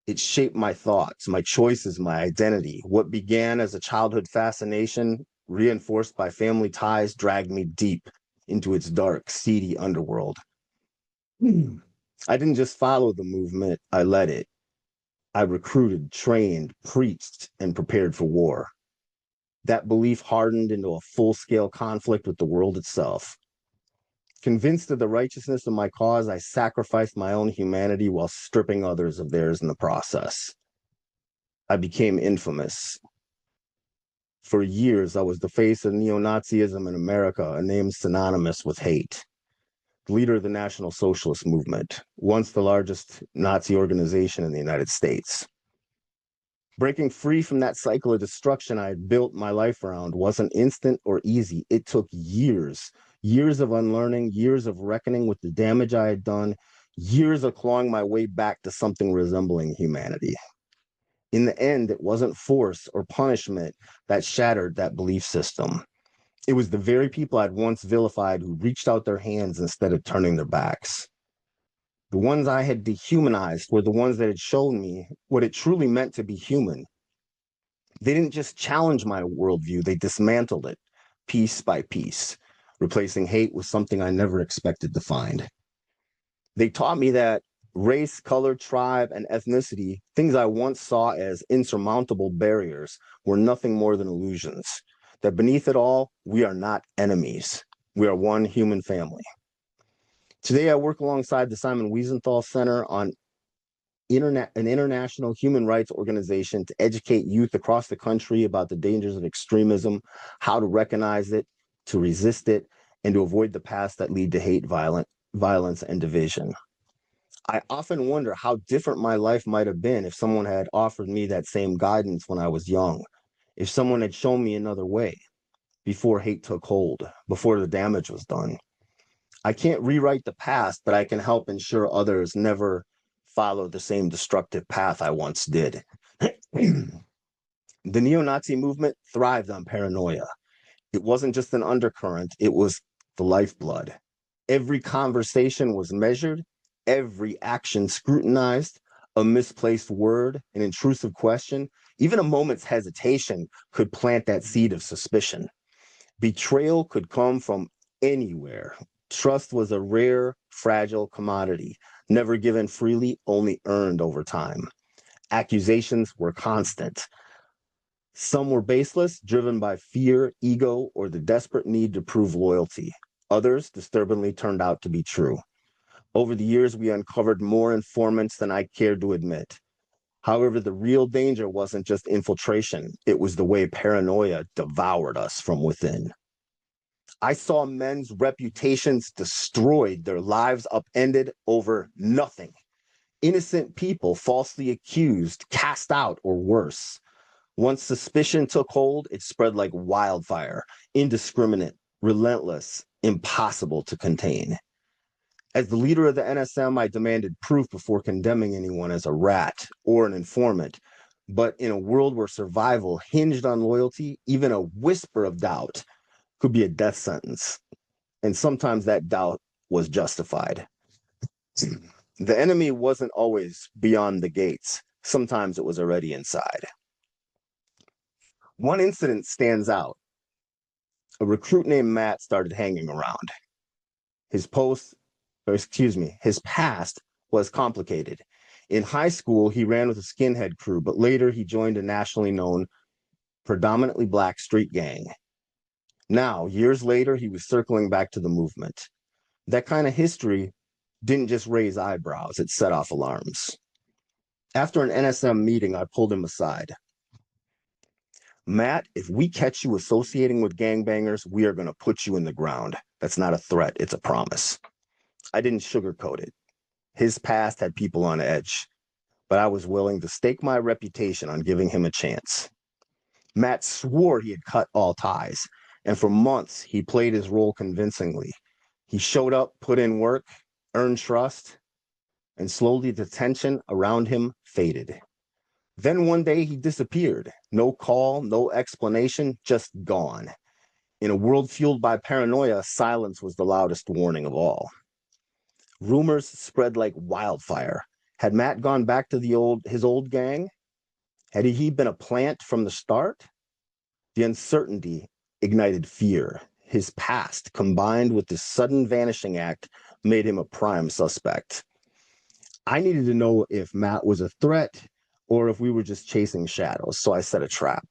It shaped my thoughts, my choices, my identity. What began as a childhood fascination, reinforced by family ties, dragged me deep into its dark, seedy underworld. I didn't just follow the movement, I led it. I recruited, trained, preached, and prepared for war. That belief hardened into a full-scale conflict with the world itself. Convinced of the righteousness of my cause, I sacrificed my own humanity while stripping others of theirs in the process. I became infamous. For years, I was the face of neo-Nazism in America, a name synonymous with hate. The leader of the National Socialist Movement, once the largest Nazi organization in the United States. Breaking free from that cycle of destruction I had built my life around wasn't instant or easy. It took years of unlearning, years of reckoning with the damage I had done, years of clawing my way back to something resembling humanity. In the end, it wasn't force or punishment that shattered that belief system. It was the very people I'd once vilified who reached out their hands instead of turning their backs. The ones I had dehumanized were the ones that had shown me what it truly meant to be human. They didn't just challenge my worldview, they dismantled it, piece by piece, replacing hate with something I never expected to find. They taught me that race, color, tribe, and ethnicity, things I once saw as insurmountable barriers, were nothing more than illusions. That beneath it all, we are not enemies. We are one human family. Today, I work alongside the Simon Wiesenthal Center on an international human rights organization to educate youth across the country about the dangers of extremism, how to recognize it, to resist it, and to avoid the paths that lead to violence and division. I often wonder how different my life might have been if someone had offered me that same guidance when I was young, if someone had shown me another way before hate took hold, before the damage was done. I can't rewrite the past, but I can help ensure others never follow the same destructive path I once did. The neo-Nazi movement thrived on paranoia. It wasn't just an undercurrent, it was the lifeblood. Every conversation was measured, every action scrutinized, a misplaced word, an intrusive question, even a moment's hesitation could plant that seed of suspicion. Betrayal could come from anywhere. Trust was a rare, fragile commodity, never given freely, only earned over time. Accusations were constant. Some were baseless, driven by fear, ego, or the desperate need to prove loyalty. Others disturbingly turned out to be true. Over the years, we uncovered more informants than I cared to admit. However, the real danger wasn't just infiltration. It was the way paranoia devoured us from within. I saw men's reputations destroyed, their lives upended over nothing. Innocent people falsely accused, cast out, or worse. Once suspicion took hold, it spread like wildfire, indiscriminate, relentless, impossible to contain. As the leader of the NSM, I demanded proof before condemning anyone as a rat or an informant. But in a world where survival hinged on loyalty, even a whisper of doubt could be a death sentence. And sometimes that doubt was justified. The enemy wasn't always beyond the gates. Sometimes it was already inside. One incident stands out. A recruit named Matt started hanging around. His past was complicated. In high school, he ran with a skinhead crew, but later he joined a nationally known, predominantly black street gang. Now, years later, he was circling back to the movement. That kind of history didn't just raise eyebrows, it set off alarms. After an NSM meeting, I pulled him aside. Matt, if we catch you associating with gangbangers, we are going to put you in the ground. That's not a threat, it's a promise. I didn't sugarcoat it. His past had people on edge, but I was willing to stake my reputation on giving him a chance. Matt swore he had cut all ties, and for months he played his role convincingly. He showed up, put in work, earned trust, and slowly the tension around him faded. Then one day he disappeared. No call, no explanation, just gone. In a world fueled by paranoia, silence was the loudest warning of all. Rumors spread like wildfire. Had Matt gone back to his old gang? Had he been a plant from the start? The uncertainty ignited fear. His past, combined with this sudden vanishing act, made him a prime suspect. I needed to know if Matt was a threat or if we were just chasing shadows, so I set a trap.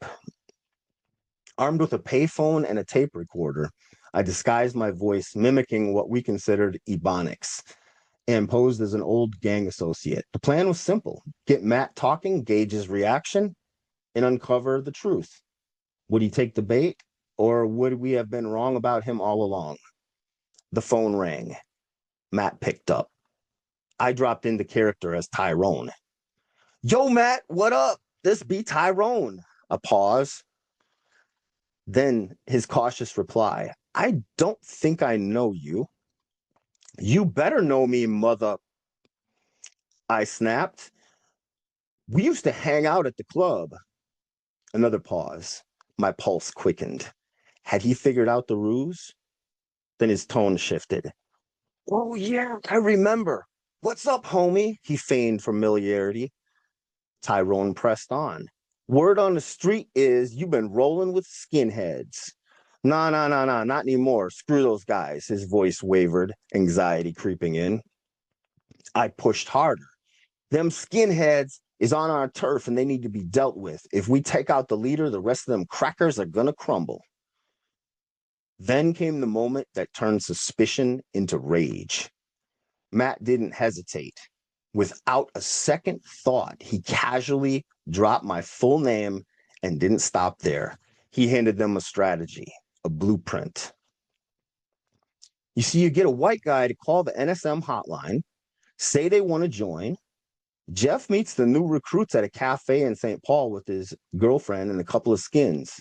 Armed with a payphone and a tape recorder, I disguised my voice, mimicking what we considered ebonics, and posed as an old gang associate. The plan was simple: get Matt talking, gauge his reaction, and uncover the truth. Would he take the bait, or would we have been wrong about him all along? The phone rang. Matt picked up. I dropped into character as Tyrone. Yo, Matt, what up? This be Tyrone. A pause. Then his cautious reply. I don't think I know you. You better know me, mother. I snapped. We used to hang out at the club. Another pause. My pulse quickened. Had he figured out the ruse? Then his tone shifted. Oh, yeah, I remember. What's up, homie? He feigned familiarity. Tyrone pressed on. Word on the street is you've been rolling with skinheads. Nah, not anymore. Screw those guys. His voice wavered, anxiety creeping in. I pushed harder. Them skinheads is on our turf and they need to be dealt with. If we take out the leader, the rest of them crackers are gonna crumble. Then came the moment that turned suspicion into rage. Matt didn't hesitate. Without a second thought, he casually dropped my full name and didn't stop there. He handed them a strategy, a blueprint. You see, you get a white guy to call the NSM hotline, say they want to join. Jeff meets the new recruits at a cafe in St. Paul with his girlfriend and a couple of skins.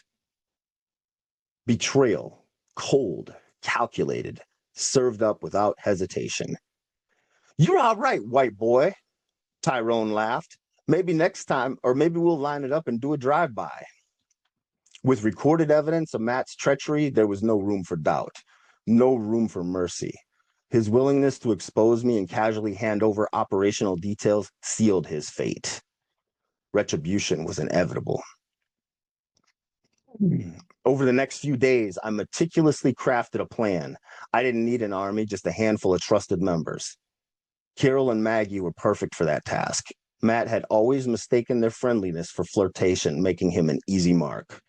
Betrayal, cold, calculated, served up without hesitation. You're all right, white boy, Tyrone laughed. Maybe next time, or maybe we'll line it up and do a drive-by. With recorded evidence of Matt's treachery, there was no room for doubt, no room for mercy. His willingness to expose me and casually hand over operational details sealed his fate. Retribution was inevitable. Over the next few days, I meticulously crafted a plan. I didn't need an army, just a handful of trusted members. Carol and Maggie were perfect for that task. Matt had always mistaken their friendliness for flirtation, making him an easy mark.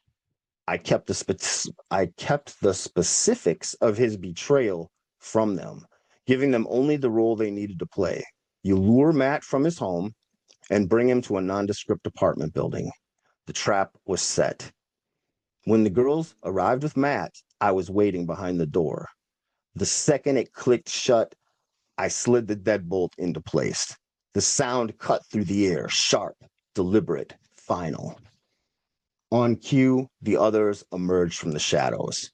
I kept the specifics of his betrayal from them. giving them only the role they needed to play. You lure Matt from his home and bring him to a nondescript apartment building. The trap was set. When the girls arrived with Matt, I was waiting behind the door. The second it clicked shut, I slid the deadbolt into place. The sound cut through the air, sharp, deliberate, final. On cue, the others emerged from the shadows.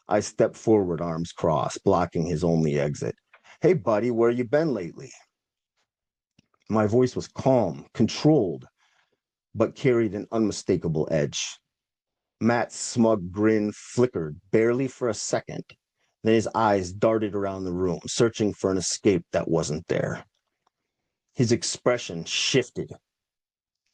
I stepped forward, arms crossed, blocking his only exit. Hey, buddy, where you been lately? My voice was calm, controlled, but carried an unmistakable edge. Matt's smug grin flickered barely for a second. Then his eyes darted around the room, searching for an escape that wasn't there. His expression shifted.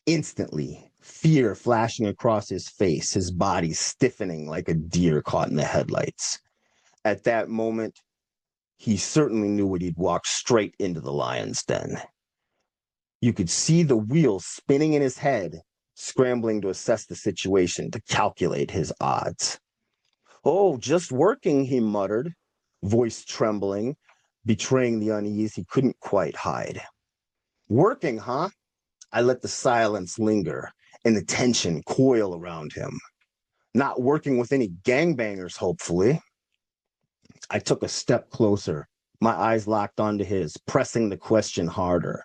Instantly, fear flashing across his face, his body stiffening like a deer caught in the headlights. At that moment, he certainly knew he'd walked straight into the lion's den. You could see the wheels spinning in his head, scrambling to assess the situation, to calculate his odds. Oh, just working, he muttered, voice trembling, betraying the unease he couldn't quite hide. Working, huh? I let the silence linger and the tension coil around him. Not working with any gangbangers, hopefully. I took a step closer, my eyes locked onto his, pressing the question harder.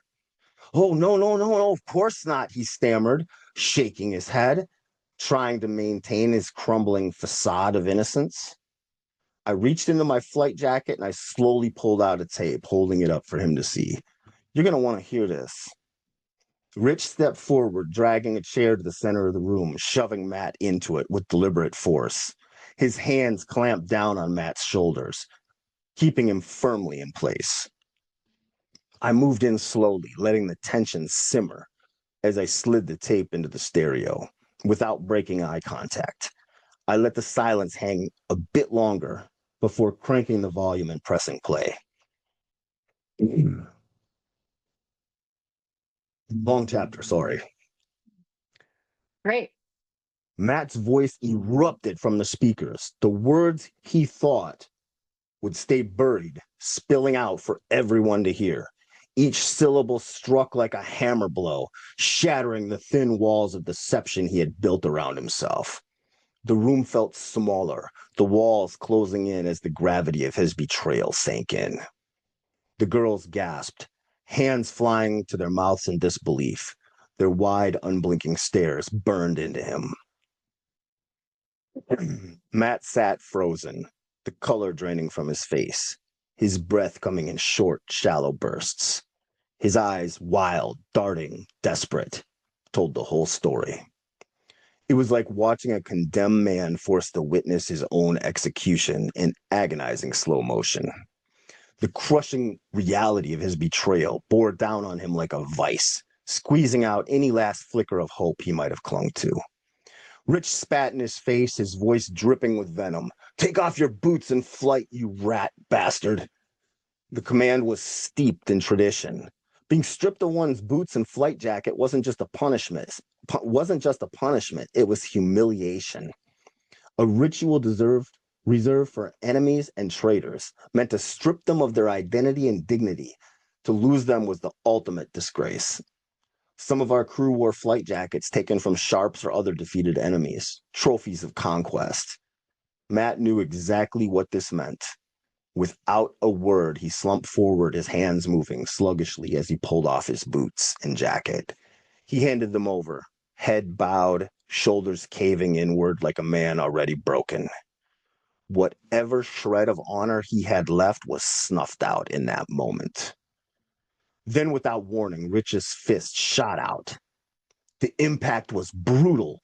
Oh, no, of course not, he stammered, shaking his head, trying to maintain his crumbling facade of innocence. I reached into my flight jacket and I slowly pulled out a tape, holding it up for him to see. You're going to want to hear this. Rich stepped forward, dragging a chair to the center of the room, shoving Matt into it with deliberate force. His hands clamped down on Matt's shoulders, keeping him firmly in place. I moved in slowly, letting the tension simmer as I slid the tape into the stereo, without breaking eye contact. I let the silence hang a bit longer before cranking the volume and pressing play. Long chapter, sorry. Great. Matt's voice erupted from the speakers. The words he thought would stay buried, spilling out for everyone to hear. Each syllable struck like a hammer blow, shattering the thin walls of deception he had built around himself. The room felt smaller, the walls closing in as the gravity of his betrayal sank in. The girls gasped, hands flying to their mouths in disbelief. Their wide, unblinking stares burned into him. Matt sat frozen, the color draining from his face, his breath coming in short, shallow bursts. His eyes, wild, darting, desperate, told the whole story. It was like watching a condemned man forced to witness his own execution in agonizing slow motion. The crushing reality of his betrayal bore down on him like a vice, squeezing out any last flicker of hope he might have clung to. Rich spat in his face, his voice dripping with venom. Take off your boots and flight, you rat bastard. The command was steeped in tradition. Being stripped of one's boots and flight jacket wasn't just a punishment. It was humiliation. A ritual reserved for enemies and traitors, meant to strip them of their identity and dignity. To lose them was the ultimate disgrace. Some of our crew wore flight jackets taken from sharps or other defeated enemies, trophies of conquest. Matt knew exactly what this meant. Without a word, he slumped forward, his hands moving sluggishly as he pulled off his boots and jacket. He handed them over, head bowed, shoulders caving inward like a man already broken. Whatever shred of honor he had left was snuffed out in that moment. Then, without warning, Rich's fist shot out. The impact was brutal,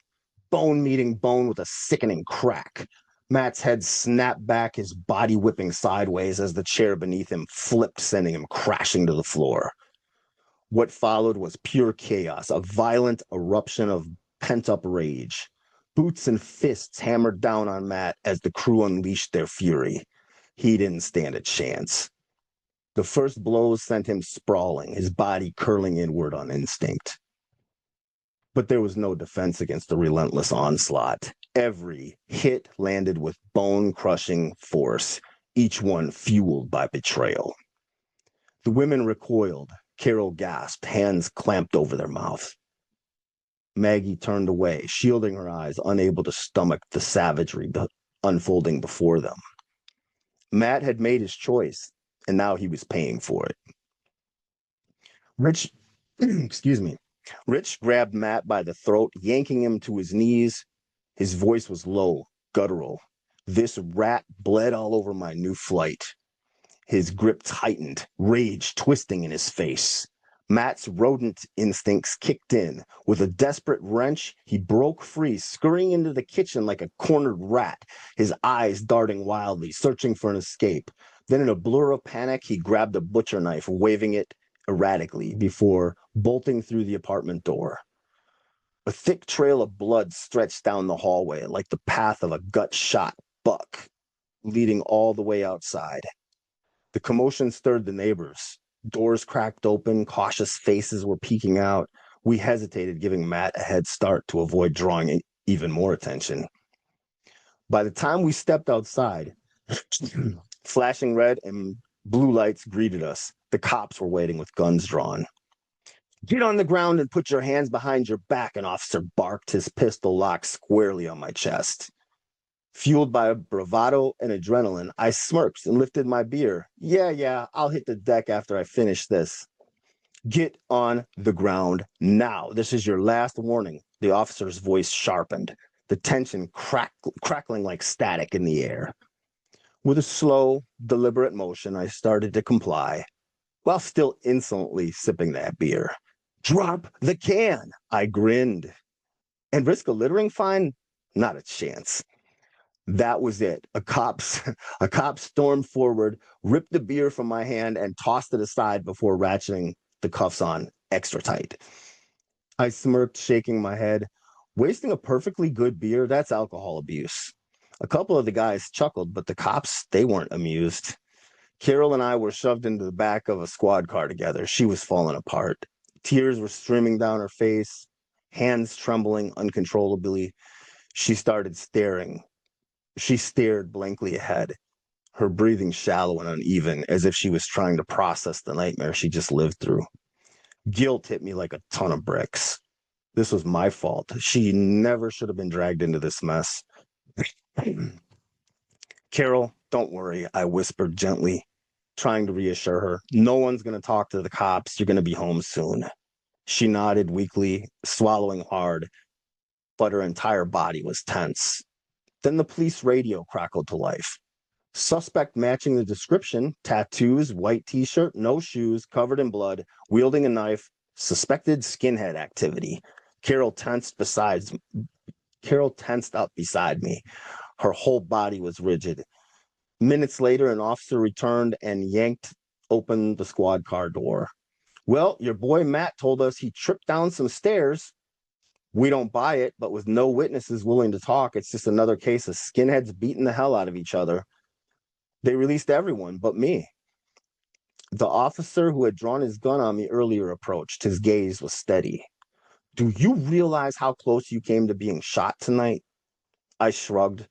bone meeting bone with a sickening crack. Matt's head snapped back, his body whipping sideways as the chair beneath him flipped, sending him crashing to the floor. What followed was pure chaos, a violent eruption of pent-up rage. Boots and fists hammered down on Matt as the crew unleashed their fury. He didn't stand a chance. The first blows sent him sprawling, his body curling inward on instinct. But there was no defense against the relentless onslaught. Every hit landed with bone-crushing force, each one fueled by betrayal. The women recoiled. Carol gasped, hands clamped over their mouths. Maggie turned away, shielding her eyes, unable to stomach the savagery unfolding before them. Matt had made his choice, and now he was paying for it. Rich, excuse me, Rich grabbed Matt by the throat, yanking him to his knees. His voice was low, guttural. This rat bled all over my new flight. His grip tightened, rage twisting in his face. Matt's rodent instincts kicked in. With a desperate wrench, he broke free, scurrying into the kitchen like a cornered rat, his eyes darting wildly, searching for an escape. Then, in a blur of panic, he grabbed a butcher knife, waving it erratically before bolting through the apartment door. A thick trail of blood stretched down the hallway like the path of a gut-shot buck, leading all the way outside. The commotion stirred the neighbors. Doors cracked open, cautious faces were peeking out. We hesitated, giving Matt a head start to avoid drawing even more attention. By the time we stepped outside, flashing red and blue lights greeted us. The cops were waiting with guns drawn. Get on the ground and put your hands behind your back, an officer barked, his pistol locked squarely on my chest. Fueled by bravado and adrenaline, I smirked and lifted my beer. Yeah, I'll hit the deck after I finish this. Get on the ground now. This is your last warning. The officer's voice sharpened, the tension crackling like static in the air. With a slow, deliberate motion, I started to comply, while still insolently sipping that beer. Drop the can, I grinned. And risk a littering fine? Not a chance. That was it. A cop stormed forward, ripped the beer from my hand, and tossed it aside before ratcheting the cuffs on extra tight. I smirked, shaking my head. Wasting a perfectly good beer, that's alcohol abuse. A couple of the guys chuckled, but the cops, they weren't amused. Carol and I were shoved into the back of a squad car together. She was falling apart. Tears were streaming down her face, hands trembling uncontrollably. She started staring. She stared blankly ahead, her breathing shallow and uneven, as if she was trying to process the nightmare she just lived through. Guilt hit me like a ton of bricks. This was my fault. She never should have been dragged into this mess. Carol, don't worry, I whispered gently, trying to reassure her. No one's going to talk to the cops. You're going to be home soon. She nodded weakly, swallowing hard, but her entire body was tense. Then the police radio crackled to life. Suspect matching the description, tattoos, white t-shirt, no shoes, covered in blood, wielding a knife, suspected skinhead activity. Carol tensed up beside me. Her whole body was rigid. Minutes later, an officer returned and yanked open the squad car door. Well, your boy Matt told us he tripped down some stairs. We don't buy it, but with no witnesses willing to talk, it's just another case of skinheads beating the hell out of each other. They released everyone but me. The officer who had drawn his gun on me earlier approached. His gaze was steady. Do you realize how close you came to being shot tonight? I shrugged,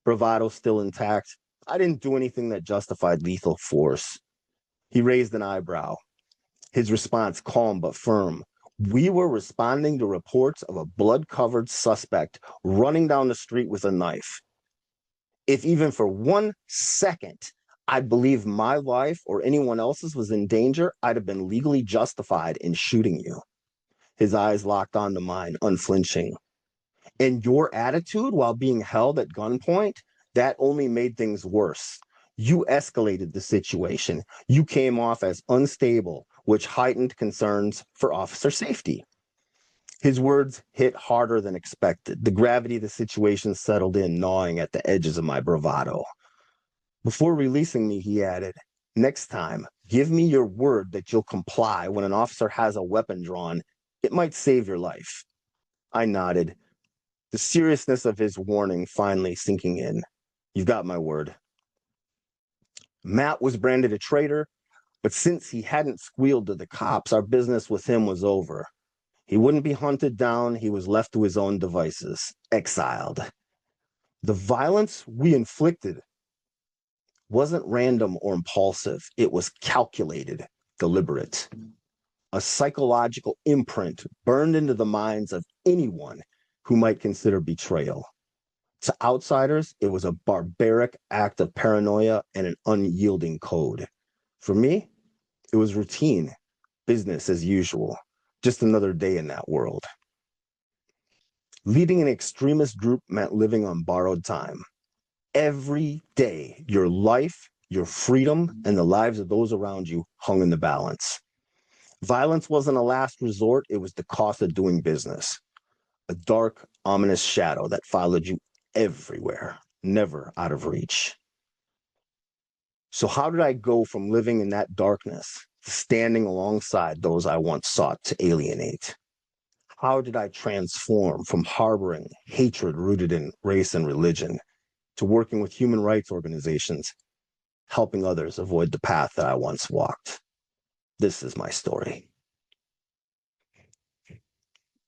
bravado still intact. I didn't do anything that justified lethal force. He raised an eyebrow, his response calm but firm. We were responding to reports of a blood-covered suspect running down the street with a knife. If even for 1 second I believed my life or anyone else's was in danger, I'd have been legally justified in shooting you. His eyes locked onto mine, unflinching. And your attitude while being held at gunpoint, that only made things worse. You escalated the situation. You came off as unstable, which heightened concerns for officer safety. His words hit harder than expected. The gravity of the situation settled in, gnawing at the edges of my bravado. Before releasing me, he added, next time, give me your word that you'll comply when an officer has a weapon drawn. It might save your life. I nodded, the seriousness of his warning finally sinking in. You've got my word. Matt was branded a traitor, but since he hadn't squealed to the cops, our business with him was over. He wouldn't be hunted down. He was left to his own devices, exiled. The violence we inflicted wasn't random or impulsive. It was calculated, deliberate, a psychological imprint burned into the minds of anyone who might consider betrayal. To outsiders, it was a barbaric act of paranoia and an unyielding code. For me, it was routine, business as usual, just another day in that world. Leading an extremist group meant living on borrowed time. Every day, your life, your freedom, and the lives of those around you hung in the balance. Violence wasn't a last resort, it was the cost of doing business. A dark, ominous shadow that followed you everywhere, never out of reach. So, how did I go from living in that darkness to standing alongside those I once sought to alienate? How did I transform from harboring hatred rooted in race and religion to working with human rights organizations, helping others avoid the path that I once walked? This is my story.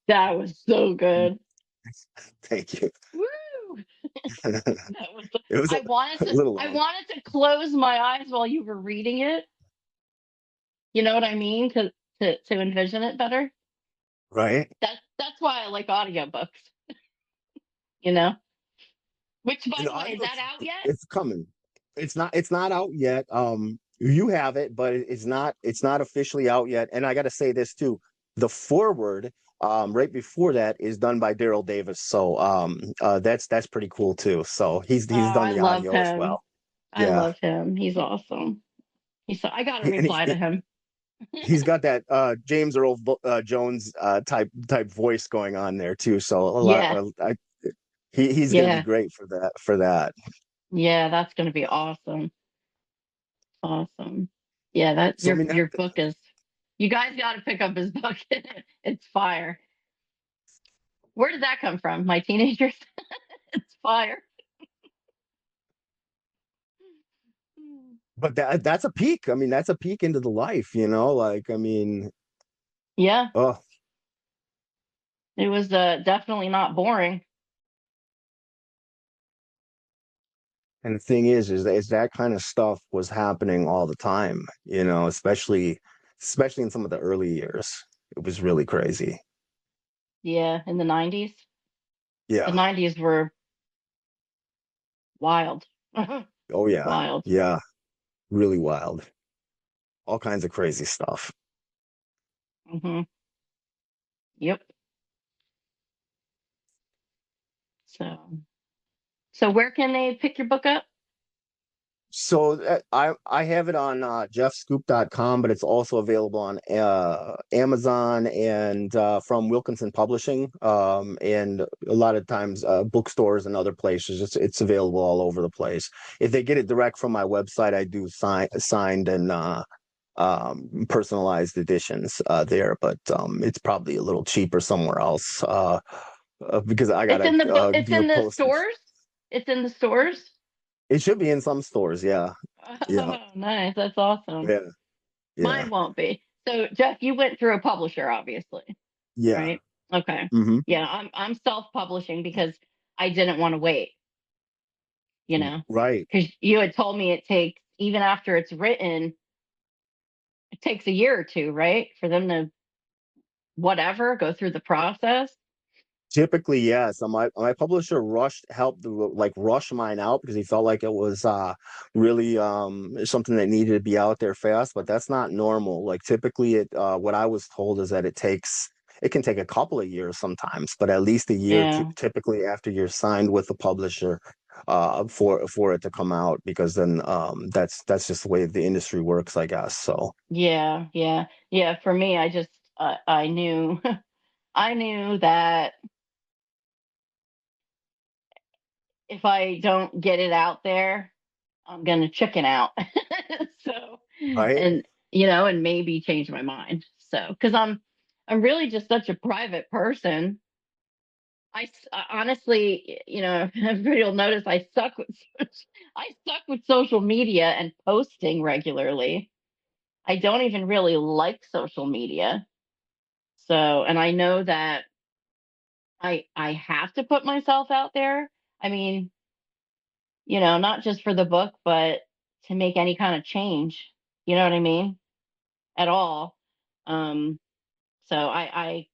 That was so good. Thank you. Woo! That was. It was I a wanted to. little I long, wanted to close my eyes while you were reading it. You know what I mean? To envision it better. right? That's why I like audiobooks. You know. Which, by And the the way, is that audiobooks, out yet? it's coming. It's not out yet. You have it, but it's not officially out yet. And I got to say this too: the foreword, right before that, is done by Daryl Davis. So that's pretty cool too. So Oh, he's done I the love audio as him. well. I Yeah, love him. He's awesome. I got to and reply to him. he's got that James Earl Jones type voice going on there too. So a lot, Yeah. he's going to be Yeah. great for that. For that. Yeah. That's going to be awesome. Awesome. Yeah. That So I mean that your book is. You guys got to pick up his book. It's fire. Where did that come from? My teenagers. It's fire. But that's a peek. I mean, that's a peek into the life, like I mean, Yeah. oh, It was definitely not boring. and the thing is that kind of stuff was happening all the time, especially in some of the early years. It was really crazy. Yeah. In the 90s. The Yeah. 90s were wild. Oh yeah. Wild. Yeah. Really wild. All kinds of crazy stuff. Hmm. Yep. So, so where can they pick your book up? So I have it on jeffscoop.com, but it's also available on Amazon and from Wilkinson Publishing, and a lot of times bookstores and other places. It's available all over the place. If they get it direct from my website, I do signed and personalized editions there, but it's probably a little cheaper somewhere else because I It's gotta in the it's do the in the postage. stores. It's in the stores. It should be in some stores. Yeah. Yeah. Oh, nice. That's awesome. Yeah. Yeah. Mine won't be. So, Jeff, you went through a publisher, obviously, Yeah. right? Okay. Hmm. Yeah, I'm self-publishing because I didn't want to wait, you know, Right. because you had told me it takes, even after it's written, it takes a year or two, right? For them to whatever go through the process. Typically, yes. My publisher helped like rush mine out because he felt like it was really something that needed to be out there fast, but that's not normal. Like typically what I was told is that it can take a couple of years sometimes, but at least a year to, Yeah. typically after you're signed with the publisher for it to come out, because then that's just the way the industry works, I guess. So Yeah, yeah. Yeah, for me, I just I knew I knew that if I don't get it out there, I'm gonna chicken out. So, right. and and maybe change my mind. So, because I'm really just such a private person. Honestly, everybody will notice I suck with I suck with social media and posting regularly. I don't even really like social media. So, and I know that I have to put myself out there. I mean, not just for the book, but to make any kind of change. You know what I mean? at all. Um, so I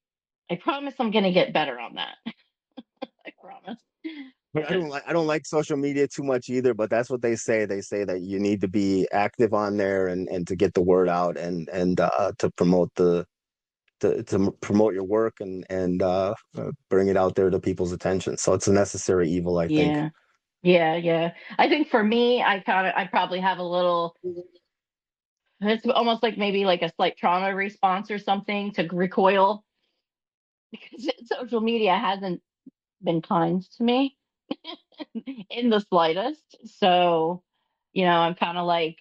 promise I'm going to get better on that. I promise. But But I don't like social media too much either, but that's what they say. They say that you need to be active on there and to get the word out and to promote to promote your work and bring it out there to people's attention. So it's a necessary evil, I think. yeah, yeah. I think for me, I probably have a little. It's almost like maybe like a slight trauma response or something to recoil because social media hasn't been kind to me in the slightest. So, I'm kind of like,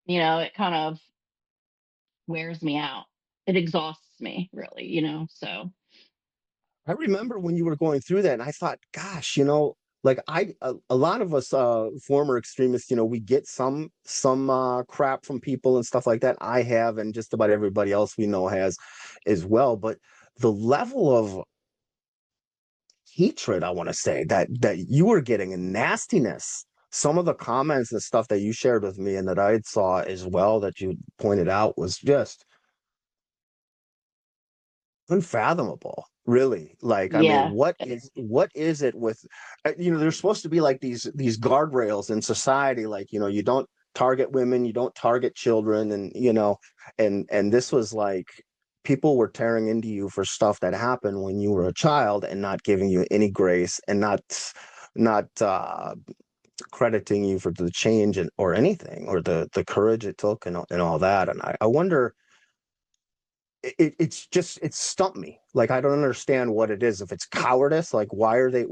it kind of wears me out. It exhausts me, really, So, I remember when you were going through that, and I thought, gosh, like a lot of us former extremists, we get some crap from people and stuff like that. I have, and just about everybody else we know has as well. But the level of hatred, I want to say, that you were getting and nastiness. Some of the comments and stuff that you shared with me and that I saw as well that you pointed out was just unfathomable, really. Like, I mean, yeah, what is it with there's supposed to be like these guardrails in society, like, you don't target women, you don't target children, and this was like people were tearing into you for stuff that happened when you were a child and not giving you any grace and not crediting you for the change or anything, or the courage it took and all that. And I wonder, it's stumped me. Like, I don't understand what it is. If it's cowardice, like, why are they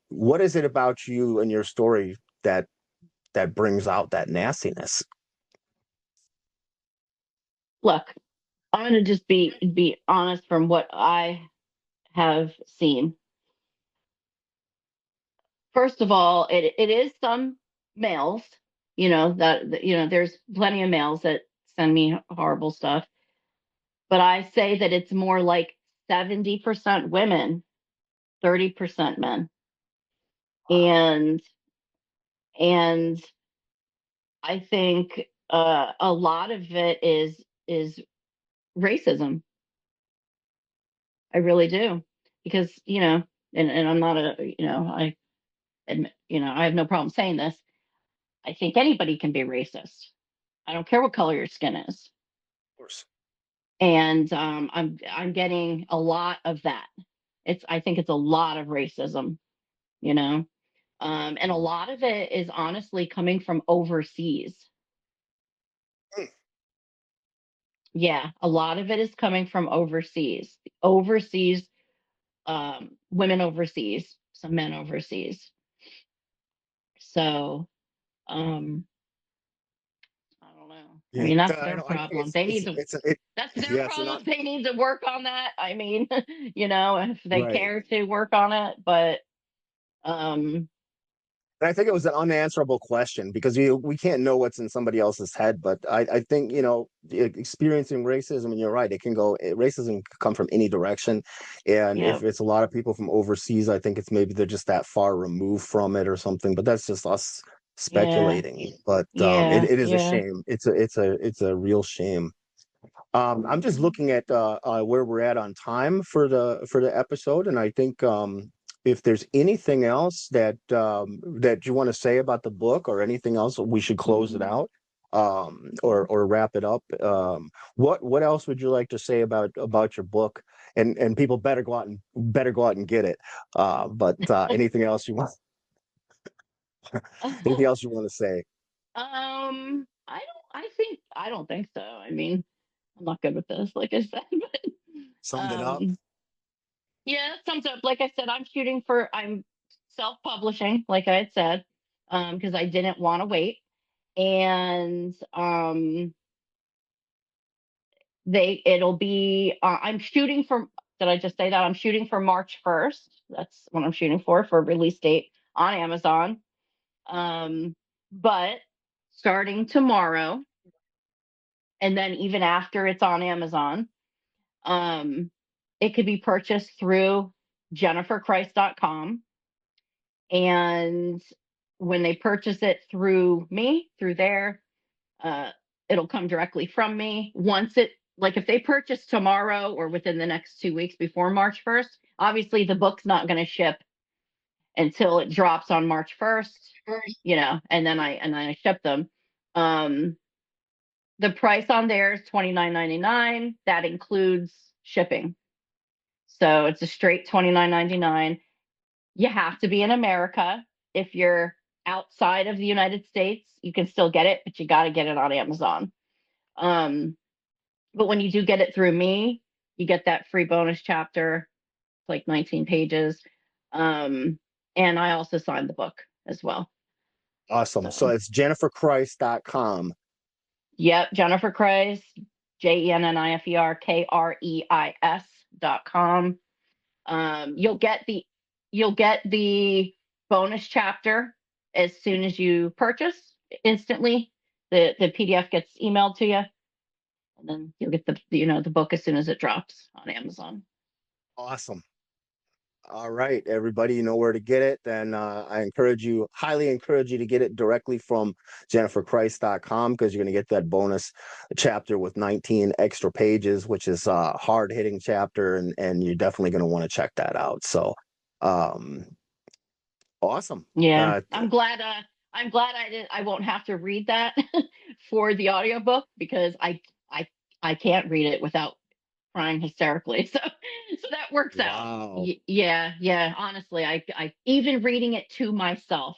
what is it about you and your story that brings out that nastiness? look, I'm going to just be honest from what I have seen. First of all, it is some males, there's plenty of males that send me horrible stuff, but I say that it's more like 70% women, 30% men. And and I think a lot of it is racism. I really do. Because, and I'm not I admit, I have no problem saying this. I think anybody can be racist. I don't care what color your skin is. Of course. And I'm getting a lot of that. I think it's a lot of racism, you know, and a lot of it is honestly coming from overseas. Hmm. Yeah, a lot of it is coming from overseas, women overseas, some men overseas. So um, I don't know. I Yeah, mean, that's I their know. I know problem. They need to. it. That's their Yeah, it's problem. not They need to work on that. I mean, if they right. care to work on it, but um, And I think it was an unanswerable question because we can't know what's in somebody else's head. But I think, experiencing racism, and you're right, racism can come from any direction. And yeah, if it's a lot of people from overseas, I think it's maybe they're just that far removed from it or something. But that's just us yeah, speculating. But yeah, it is a yeah. shame. It's a real shame. I'm just looking at where we're at on time for the episode, and I think if there's anything else that you want to say about the book or anything else, we should close it out or wrap it up. What else would you like to say about your book? And people better go out and get it. But anything else you want? Anything else you want to say? I don't think so. I mean, I'm not good with this, like I said, but Summed it up. um, yeah, that sums up. Like I said, I'm self-publishing, like I had said, because I didn't want to wait. And it'll be I'm shooting for did I just say that? I'm shooting for March 1st. That's what I'm shooting for release date on Amazon. But starting tomorrow, and then even after it's on Amazon, um, it could be purchased through jenniferchrist.com. And when they purchase it through me, through there, it'll come directly from me. Once it, like if they purchase tomorrow or within the next 2 weeks before March 1st, obviously the book's not going to ship until it drops on March 1st, and then I ship them. Um, the price on there is $29.99. That includes shipping. So it's a straight $29.99. You have to be in America. If you're outside of the United States, you can still get it, but you got to get it on Amazon. But when you do get it through me, you get that free bonus chapter, like 19 pages. And I also signed the book as well. Awesome. So it's jenniferkreis.com. Yep, Jennifer Kreis, JenniferKreis.com. You'll get the bonus chapter as soon as you purchase instantly. The PDF gets emailed to you, and then you'll get the book as soon as it drops on Amazon. Awesome. All right, everybody, you know where to get it. Then I highly encourage you to get it directly from jenniferkreis.com, because you're going to get that bonus chapter with 19 extra pages, which is a hard-hitting chapter, and you're definitely going to want to check that out. So, awesome. Yeah, I'm glad I won't have to read that for the audiobook, because I can't read it without crying hysterically. So that works out. Wow. Yeah. Honestly, I even reading it to myself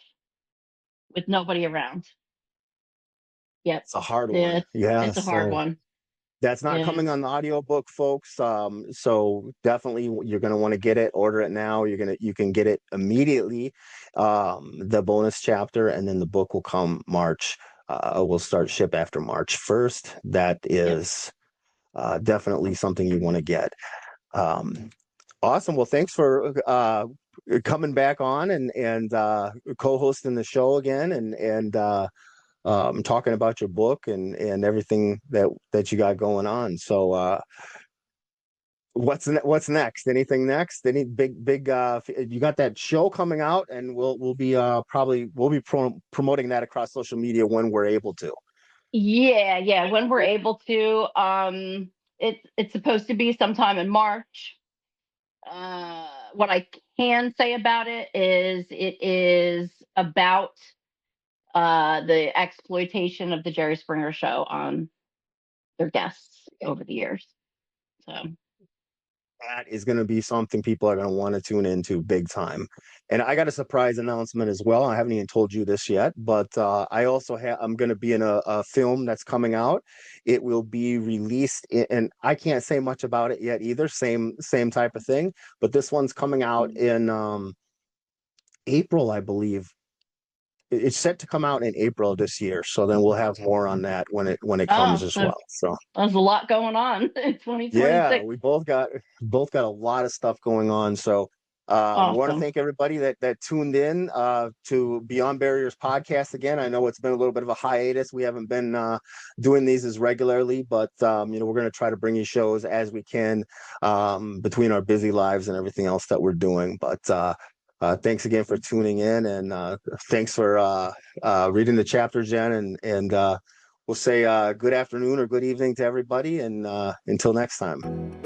with nobody around. Yep. It's a hard one. Yeah. It's a hard So one. that's not Yeah. coming on the audiobook, folks. So definitely you're gonna want to get it, order it now. You can get it immediately. The bonus chapter, and then the book will come March. Will start ship after March 1st. That is definitely something you want to get. Awesome. Well, thanks for coming back on and co-hosting the show again, and talking about your book and everything that you got going on. So what's next? Anything next? Any big you got that show coming out, and we'll be promoting that across social media when we're able to. Yeah, when we're able to. It's supposed to be sometime in March. What I can say about it is about the exploitation of the Jerry Springer show on their guests over the years. So That is going to be something people are going to want to tune into big time. And I got a surprise announcement as well. I haven't even told you this yet, but I'm going to be in a film that's coming out. It will be released and I can't say much about it yet either. Same type of thing, but this one's coming out in April, I believe. It's set to come out in April this year. So then we'll have more on that when it comes as so well. So there's a lot going on in yeah, 2026. we both got a lot of stuff going on. So we want to Awesome. thank everybody that tuned in to Beyond Barriers podcast again. I know it's been a little bit of a hiatus. We haven't been doing these as regularly, but we're going to try to bring you shows as we can between our busy lives and everything else that we're doing. But thanks again for tuning in, and thanks for reading the chapter, Jen, and we'll say good afternoon or good evening to everybody, and until next time.